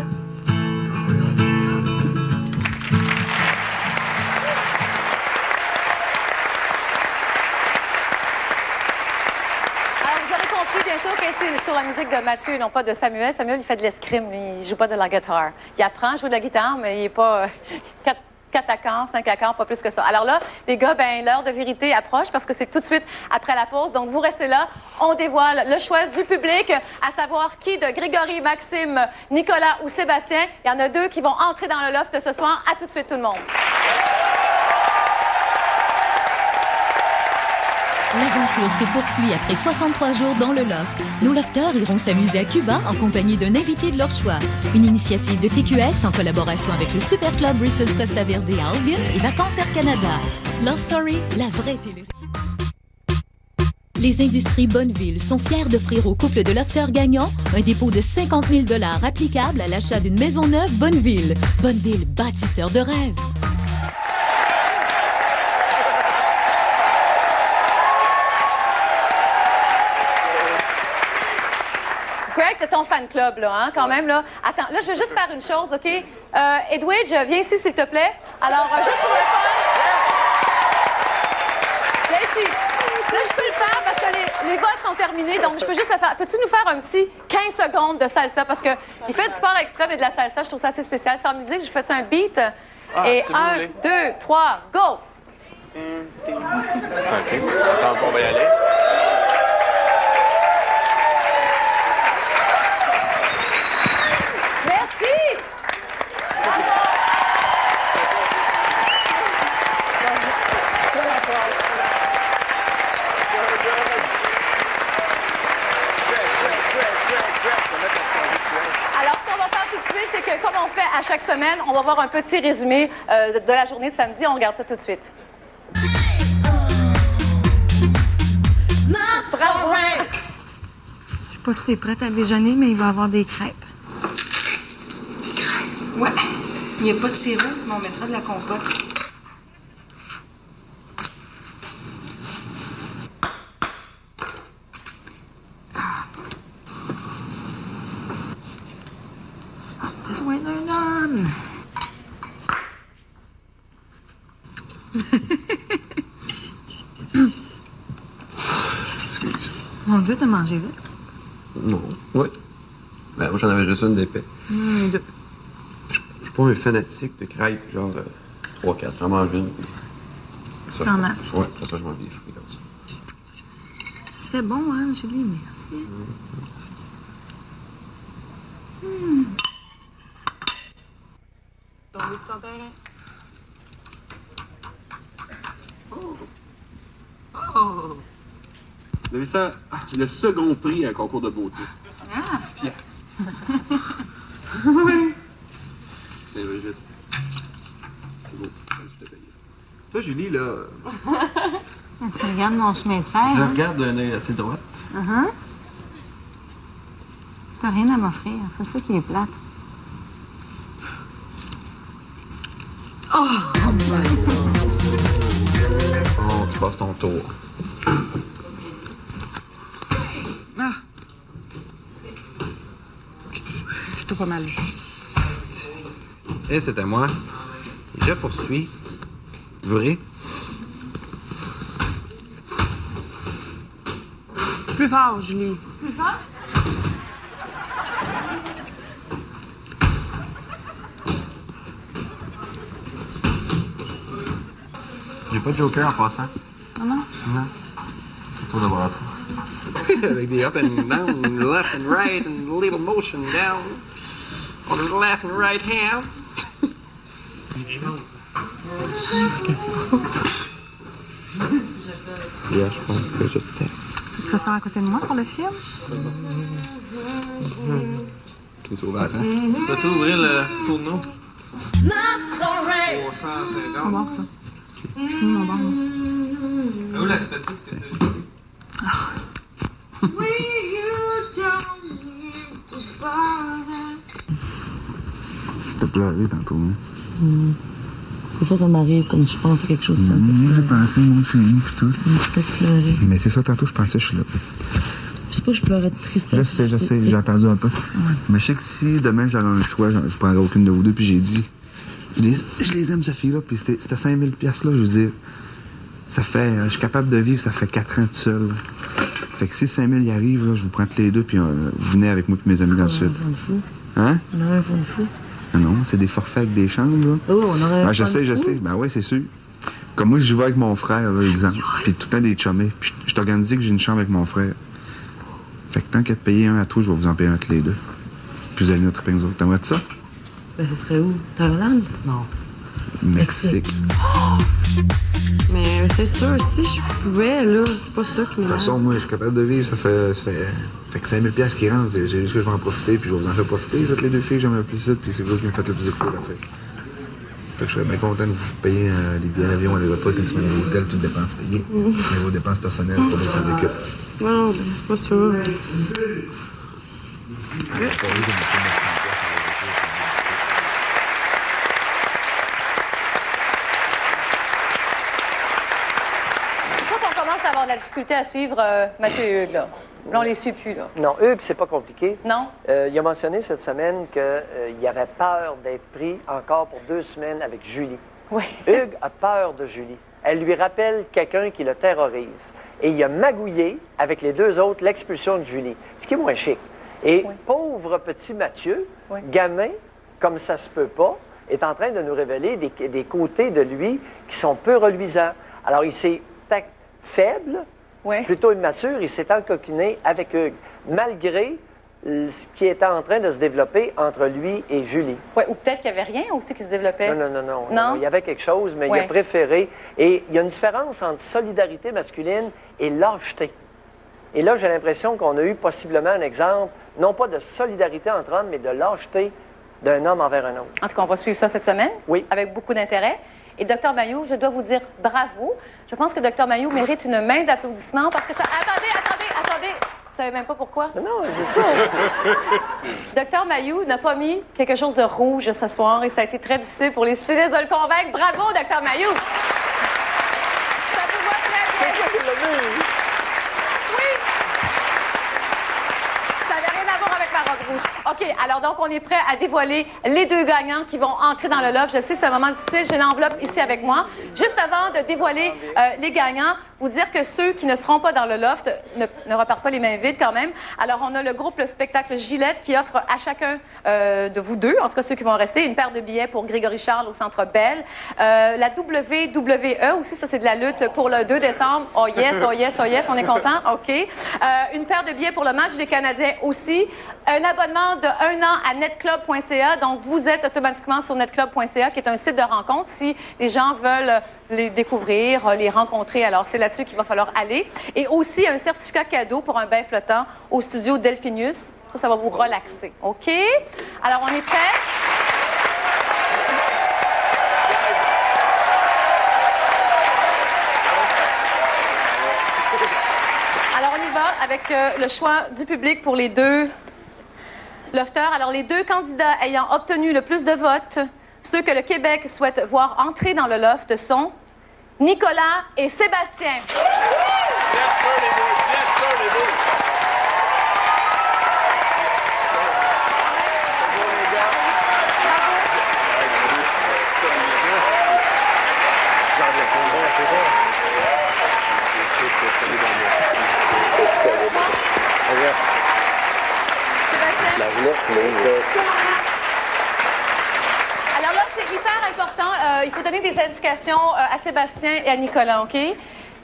Bien sûr que c'est sur la musique de Mathieu et non pas de Samuel. Samuel, il fait de l'escrime, il joue pas de la guitare. Il apprend à jouer de la guitare, mais il n'est pas 4 accords, 5 accords, pas plus que ça. Alors là, les gars, ben l'heure de vérité approche parce que c'est tout de suite après la pause. Donc, vous restez là. On dévoile le choix du public, à savoir qui de Grégory, Maxime, Nicolas ou Sébastien. Il y en a 2 qui vont entrer dans le Loft ce soir. À tout de suite, tout le monde. L'aventure se poursuit après 63 jours dans le loft. Nos lofters iront s'amuser à Cuba en compagnie d'un invité de leur choix. Une initiative de TQS en collaboration avec le Super Club Reese's Costa Verde à Albion et Vacances Air Canada. Love Story, la vraie télé. Les Industries Bonneville sont fiers d'offrir au couple de lofters gagnants un dépôt de 50 000 $ applicable à l'achat d'une maison neuve Bonneville. Bonneville, bâtisseur de rêves. Greg, t'as ton fan club, là, hein, quand même, là. Attends, là, je veux juste faire une chose, OK? Edwidge, viens ici, s'il te plaît. Alors, juste pour le fun. Viens ici. Là, je peux le faire parce que les votes sont terminés, donc je peux juste le faire. Peux-tu nous faire un petit 15 secondes de salsa? Parce qu'il fait du sport extrême et de la salsa, je trouve ça assez spécial. Sans musique, je fais un beat. Et si 1, 2, 3, go! OK. Attends, on va y aller. À chaque semaine, on va voir un petit résumé de la journée de samedi. On regarde ça tout de suite. Bravo! Je sais pas si t'es prête à déjeuner, mais il va y avoir des crêpes. Ouais. Il n'y a pas de sirop, mais on mettra de la compote. Besoin d'un homme. Excuse. Mon Dieu, t'as mangé vite. Non. Oui. Ben, moi, j'en avais juste une d'épais. Deux. Je suis pas un fanatique de crêpes, genre 3-4. J'en mange une. En masse. Ouais, après ça, je mange des fruits comme ça. C'était bon, hein, Julie, merci. Oh! Vous avez ça? Le second prix à un concours de beauté. Ah! 10 piastres. Oui. C'est vrai, c'est beau. Je t'ai payé. Toi, Julie, là... Tu regardes mon chemin de fer. Je hein? regarde d'un œil assez droite. T'as rien à m'offrir. C'est ça qui est plate. Oh tu passes ton tour. Ah! Plutôt pas mal. Et c'est à moi. Je poursuis. Vrai? Plus fort, Julie. Plus fort? J'ai pas de joker en passant. Ah non? Non. C'est tour de voir ça. Avec des up and down, left and right, and a little motion down. On the left and right hand. Yeah, je pense que je t'aime. Tu veux que ça soit à côté de moi pour le film? Qui est ouvert, hein? Peux-tu ouvrir le fourneau? C'est bon, ça. Je finis mon bar. Où la spatule que t'as vu? T'as pleuré tantôt, hein? Des fois, ça m'arrive comme je pense à quelque chose. J'ai pensé mon chez nous pis tout. Ça me fait pleurer. Mais c'est ça, tantôt, je pensais, je suis là. Je sais pas, je pleurais de tristesse. Je sais, j'ai entendu un peu. Mais je sais que si demain j'avais un choix, je prendrais aucune de vous deux, puis j'ai dit, je les aime, cette fille-là, puis c'était 5000 $, là, je veux dire, ça fait, je suis capable de vivre, ça fait 4 ans tout seul. Là. Fait que si 5000 y arrivent, là, je vous prends tous les deux, puis vous venez avec moi et mes amis dans le sud. Hein? On aurait un fond de fou. Ah non, c'est des forfaits avec des chambres, là. Oh, on aurait un je fond de sais. fou. Ben ouais, c'est sûr. Comme moi, j'y vais avec mon frère, là, exemple. Puis tout le temps des chummés. Puis je t'organise que j'ai une chambre avec mon frère. Fait que tant qu'à te payer un à toi, je vais vous en payer un tous les deux. Puis vous allez notre pain autres. T'aimerais ça? Ben, ce serait où? Thaïlande? Non. Mexique. Oh! Mais c'est sûr, si je pouvais, là, c'est pas ça qui De toute m'énerve. façon, moi, je suis capable de vivre, ça fait que 5 000 qui rentrent. C'est juste que je vais en profiter, puis je vais vous en faire profiter. Faites les deux filles, j'aime le plus ça, puis c'est vous qui me faites le plus écouter la fête. Fait que je serais bien content de vous payer des billets d'avion, des retours, une semaine d'hôtel, toutes dépenses payées. Mais vos dépenses personnelles, je pas de récup. Non, ben, c'est pas ça. À avoir de la difficulté à suivre Mathieu et Hugues, là. Là, on les suit plus, là. Non, Hugues, c'est pas compliqué. Non? Il a mentionné cette semaine qu'il avait peur d'être pris encore pour 2 semaines avec Julie. Oui. Hugues a peur de Julie. Elle lui rappelle quelqu'un qui le terrorise. Et il a magouillé avec les 2 autres l'expulsion de Julie, ce qui est moins chic. Et pauvre petit Mathieu, gamin, comme ça se peut pas, est en train de nous révéler des côtés de lui qui sont peu reluisants. Alors, il s'est faible, plutôt immature, il s'est encoquiné avec Hugues, malgré ce qui était en train de se développer entre lui et Julie. Oui, ou peut-être qu'il n'y avait rien aussi qui se développait. Non. Il y avait quelque chose, mais il a préféré. Et il y a une différence entre solidarité masculine et lâcheté. Et là, j'ai l'impression qu'on a eu possiblement un exemple, non pas de solidarité entre hommes, mais de lâcheté d'un homme envers un autre. En tout cas, on va suivre ça cette semaine. Oui. Avec beaucoup d'intérêt. Et Dr Mailloux, je dois vous dire bravo. Je pense que Dr Mailloux mérite une main d'applaudissement parce que ça... Attendez! Vous savez même pas pourquoi? Non, c'est ça. Dr Mailloux n'a pas mis quelque chose de rouge ce soir et ça a été très difficile pour les stylistes de le convaincre. Bravo, Dr Mailloux! Ça vous va très bien. C'est toi qui l'as mis. Oui! Ça n'avait rien à voir avec ma robe rouge. OK, alors donc, on est prêt à dévoiler les 2 gagnants qui vont entrer dans le loft. Je sais, c'est un moment difficile. J'ai l'enveloppe ici avec moi. Juste avant de dévoiler les gagnants, vous dire que ceux qui ne seront pas dans le loft ne repartent pas les mains vides quand même. Alors, on a le groupe Le Spectacle Gillette qui offre à chacun de vous 2, en tout cas ceux qui vont rester, une paire de billets pour Grégory Charles au Centre Bell. La WWE aussi, ça c'est de la lutte pour le 2 décembre. Oh yes, oh yes, oh yes, on est content? OK. Une paire de billets pour le match des Canadiens aussi. Un abonnement de 1 an à netclub.ca. Donc, vous êtes automatiquement sur netclub.ca, qui est un site de rencontre. Si les gens veulent les découvrir, les rencontrer, alors c'est là-dessus qu'il va falloir aller. Et aussi un certificat cadeau pour un bain flottant au studio Delphinius. Ça va vous relaxer. OK? Alors, on est prêts? Alors, on y va avec le choix du public pour les 2 lofters. Alors, les 2 candidats ayant obtenu le plus de votes, ceux que le Québec souhaite voir entrer dans le loft sont Nicolas et Sébastien. Alors là, c'est hyper important. Il faut donner des indications à Sébastien et à Nicolas, OK?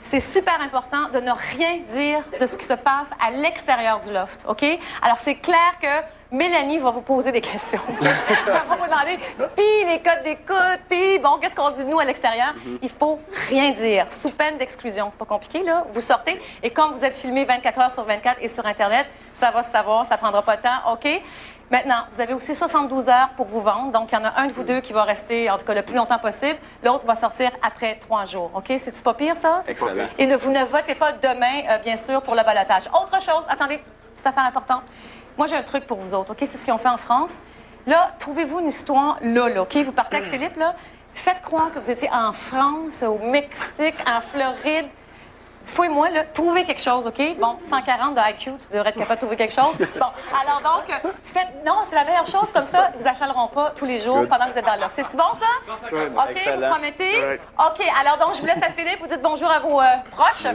C'est super important de ne rien dire de ce qui se passe à l'extérieur du loft, OK? Alors, c'est clair que Mélanie va vous poser des questions. Elle va vous demander, puis les codes d'écoute, puis bon, qu'est-ce qu'on dit de nous à l'extérieur? Il faut rien dire, sous peine d'exclusion. C'est pas compliqué, là. Vous sortez, et comme vous êtes filmé 24 heures sur 24 et sur Internet, ça va se savoir, ça prendra pas de temps, OK? Maintenant, vous avez aussi 72 heures pour vous vendre. Donc, il y en a un de vous 2 qui va rester, en tout cas, le plus longtemps possible. L'autre va sortir après 3 jours. OK? C'est-tu pas pire, ça? Excellent. Et vous ne votez pas demain, bien sûr, pour le ballotage. Autre chose, attendez, petite affaire importante. Moi, j'ai un truc pour vous autres, OK? C'est ce qu'ils ont fait en France. Là, trouvez-vous une histoire là, OK? Vous partez avec Philippe, là. Faites croire que vous étiez en France, au Mexique, en Floride. Fouille-moi, là, trouvez quelque chose, OK? Bon, 140 de IQ, tu devrais être capable de trouver quelque chose. Bon, alors donc, faites... Non, c'est la meilleure chose, comme ça, ils vous achaleront pas tous les jours pendant que vous êtes dans l'offre. C'est-tu bon, ça? OK, excellent. vous promettez? OK, alors donc, je vous laisse à Philippe, vous dites bonjour à vos proches.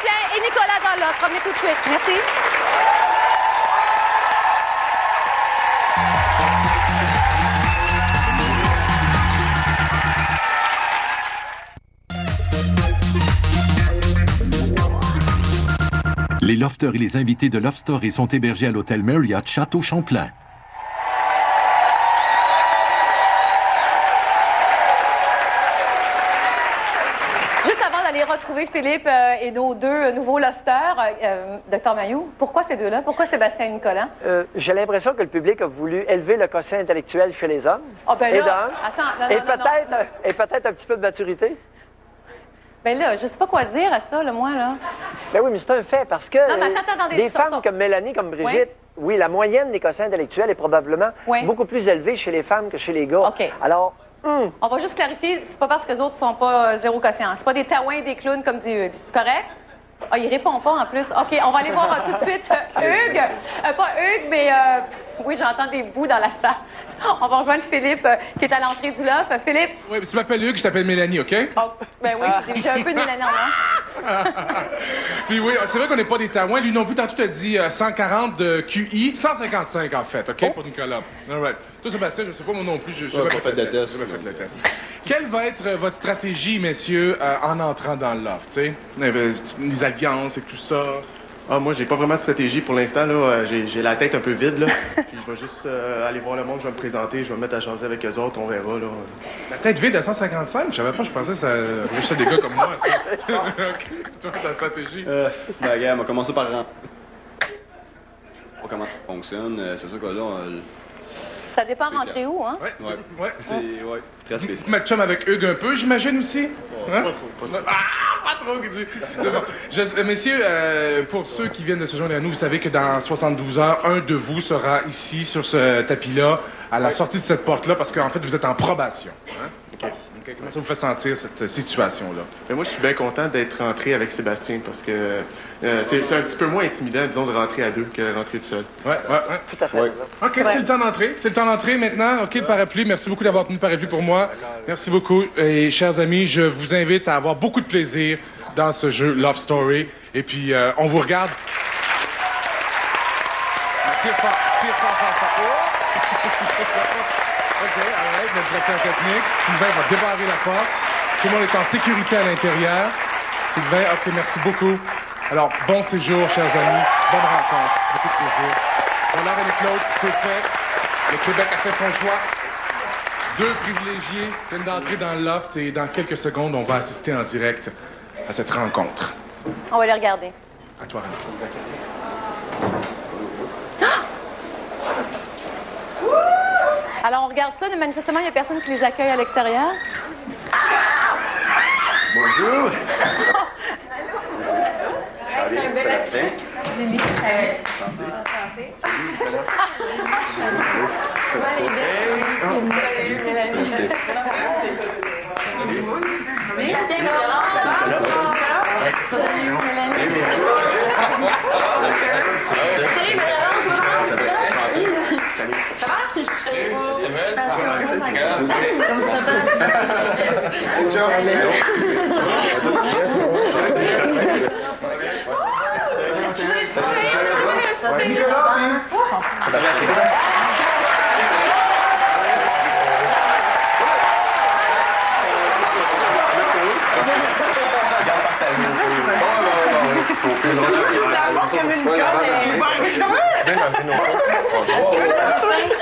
Sébastien et Nicolas dans l'autre. Revenez tout de suite. Merci. Les lofters et les invités de Love Story sont hébergés à l'hôtel Marriott Château Champlain. Juste avant d'aller retrouver Philippe et nos deux nouveaux lofters, Dr Mayou, pourquoi ces deux-là? Pourquoi Sébastien et Nicolas? J'ai l'impression que le public a voulu élever le quotient intellectuel chez les hommes. Ah, ben et là, et peut-être un petit peu de maturité. Ben là, je sais pas quoi dire à ça, là, moi, là. Ben oui, mais c'est un fait, parce que attendez, des femmes comme Mélanie, comme Brigitte, oui, la moyenne des quotients intellectuels est probablement beaucoup plus élevée chez les femmes que chez les gars. OK. Alors, on va juste clarifier, c'est pas parce que les autres sont pas zéro quotient. C'est pas des taouins et des clowns, comme dit Hugues. C'est correct? Ah, il répond pas, en plus. OK, on va aller voir tout de suite Hugues. Pas Hugues, mais... oui, j'entends des bouts dans la salle. On va rejoindre Philippe, qui est à l'entrée du loft. Philippe? Oui, tu m'appelles Hugues, je t'appelle Mélanie, OK? Oh, ben oui, j'ai un peu de Mélanie en moi. Puis oui, c'est vrai qu'on n'est pas des taouins. Lui non plus, tantôt, tu as dit 140 de QI. 155, en fait, OK, pour Nicolas. All right. Toi, Sébastien, je sais pas, moi non plus, j'ai jamais fait le test. Quelle va être votre stratégie, messieurs, en entrant dans le loft, tu sais? Les alliances et tout ça. Ah, moi, j'ai pas vraiment de stratégie pour l'instant. Là, j'ai la tête un peu vide. Là. Puis je vais juste aller voir le monde, je vais me présenter, je vais me mettre à jaser avec eux autres, on verra. Là. La tête vide à 155? Je savais pas, je pensais que ça richait des gars comme moi, ça. OK. Toi, ta stratégie? Ben, gars, on va commencer par rentrer. On va comment ça fonctionne. C'est sûr que là, ça dépend rentrer où, hein? Ouais. C'est très spécial. Tu mets chum avec Hugues un peu, j'imagine aussi? Hein? Pas trop. C'est bon. Messieurs, pour ceux qui viennent de se joindre à nous, vous savez que dans 72 heures, un de vous sera ici, sur ce tapis-là, à la sortie de cette porte-là, parce qu'en fait, vous êtes en probation. Hein? OK. Comment ça vous fait sentir, cette situation-là? Mais moi, je suis bien content d'être rentré avec Sébastien, parce que c'est un petit peu moins intimidant, disons, de rentrer à deux que de rentrer tout seul. Ouais. Tout à fait. Ouais. OK, c'est le temps d'entrer. C'est le temps d'entrer maintenant. OK, le parapluie. Merci beaucoup d'avoir tenu le parapluie pour moi. Merci beaucoup. Et chers amis, je vous invite à avoir beaucoup de plaisir dans ce jeu Love Story. Et puis, on vous regarde. Tire fort. OK, arrête, notre directeur technique. Sylvain va débarrer la porte. Tout le monde est en sécurité à l'intérieur. Sylvain, OK, merci beaucoup. Alors, bon séjour, chers amis. Bonne rencontre. Beaucoup de plaisir. L'heure et Claude, c'est fait. Le Québec a fait son choix. Deux privilégiés viennent d'entrer dans le loft et dans quelques secondes, on va assister en direct à cette rencontre. On va les regarder. À toi, Anne-Claude. Alors, on regarde ça, mais manifestement, il n'y a personne qui les accueille à l'extérieur. Bonjour. Sébastien. Julie.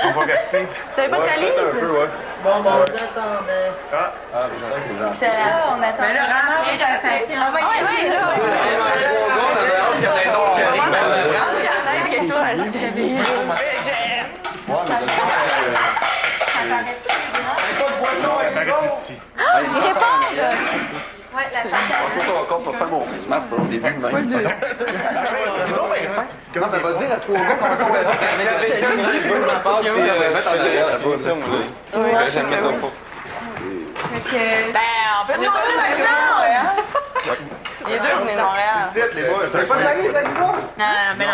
On va rester. Tu savais pas de valise? Bon, on attendait. C'est là, on attend. Mais là, vraiment, réadaptation. Ah oui. Quelque chose à le célébrer. Il répond! Ouais, la patate. On va encore pas faire mon smart au début, même. Pas le deux. C'est bon, ben, non, mais va dire à trois gars comment ça va être. J'aime mettre au fond. Ben, on peut demander maintenant, Il y a deux venus de Montréal. C'est les boys. Vous avez pas de valise avec nous? Non, mais non.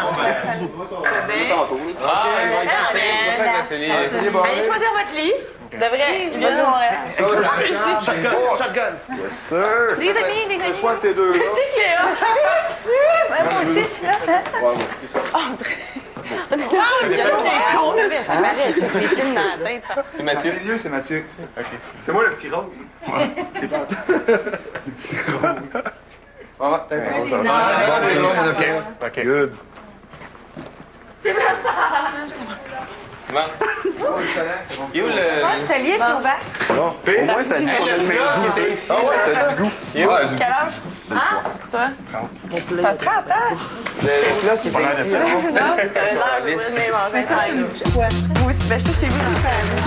Allez choisir votre lit. De vrai. Il vient de Montréal. Shotgun. Yes, sir. Des amis. Le choix de ces deux-là. Moi aussi, je suis là. C'est Mathieu. C'est Mathieu. OK. C'est moi le petit rose. Ouais. C'est pas le petit rose. Ah, OK. Good. Il est où le... Ça lié, tu ouvert? Non, au moins, ça dit qu'on a le meilleur goût qui était ici. Ah ouais, ça a du goût. Quel âge? Toi? 30. T'as 30 ans? Le là qui était ici. Non, t'avais l'air de même en fait. Ouais. Moi aussi, ben je t'ai vu dans le famille.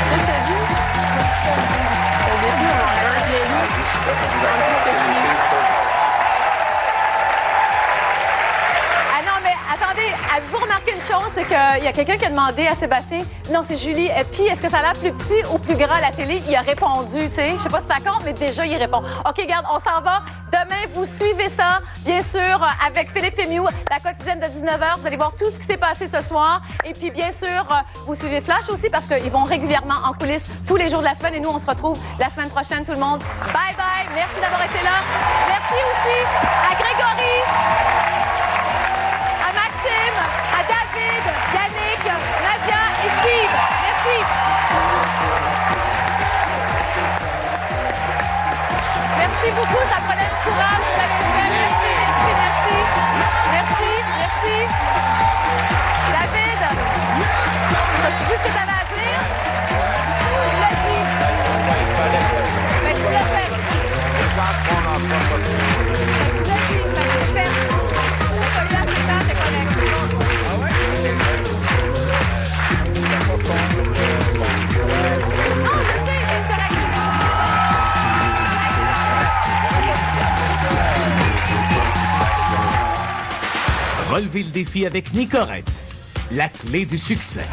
Qu'est-ce que t'as vu? Ah non, mais attendez, avez-vous remarqué une chose? C'est qu'il y a quelqu'un qui a demandé à Sébastien, non, c'est Julie, puis est-ce que ça a l'air plus petit ou plus grand à la télé? Il a répondu, tu sais. Je sais pas si ça compte, mais déjà, il répond. OK, regarde, on s'en va. Demain, vous suivez ça, bien sûr, avec Philippe Fémiou, la quotidienne de 19h. Vous allez voir tout ce qui s'est passé ce soir. Et puis, bien sûr, vous suivez Flash aussi parce qu'ils vont régulièrement en coulisses tous les jours de la semaine. Et nous, on se retrouve la semaine prochaine, tout le monde. Bye bye. Merci d'avoir été là. Merci aussi à Grégory, à Maxime, à David, Yannick, Nadia et Steve. Merci. Merci beaucoup, ça prenait du courage. Merci. David, as-tu dit ce que tu avais à dire? Tu l'as dit. Mais tu l'as fait. Relevez le défi avec Nicorette, la clé du succès.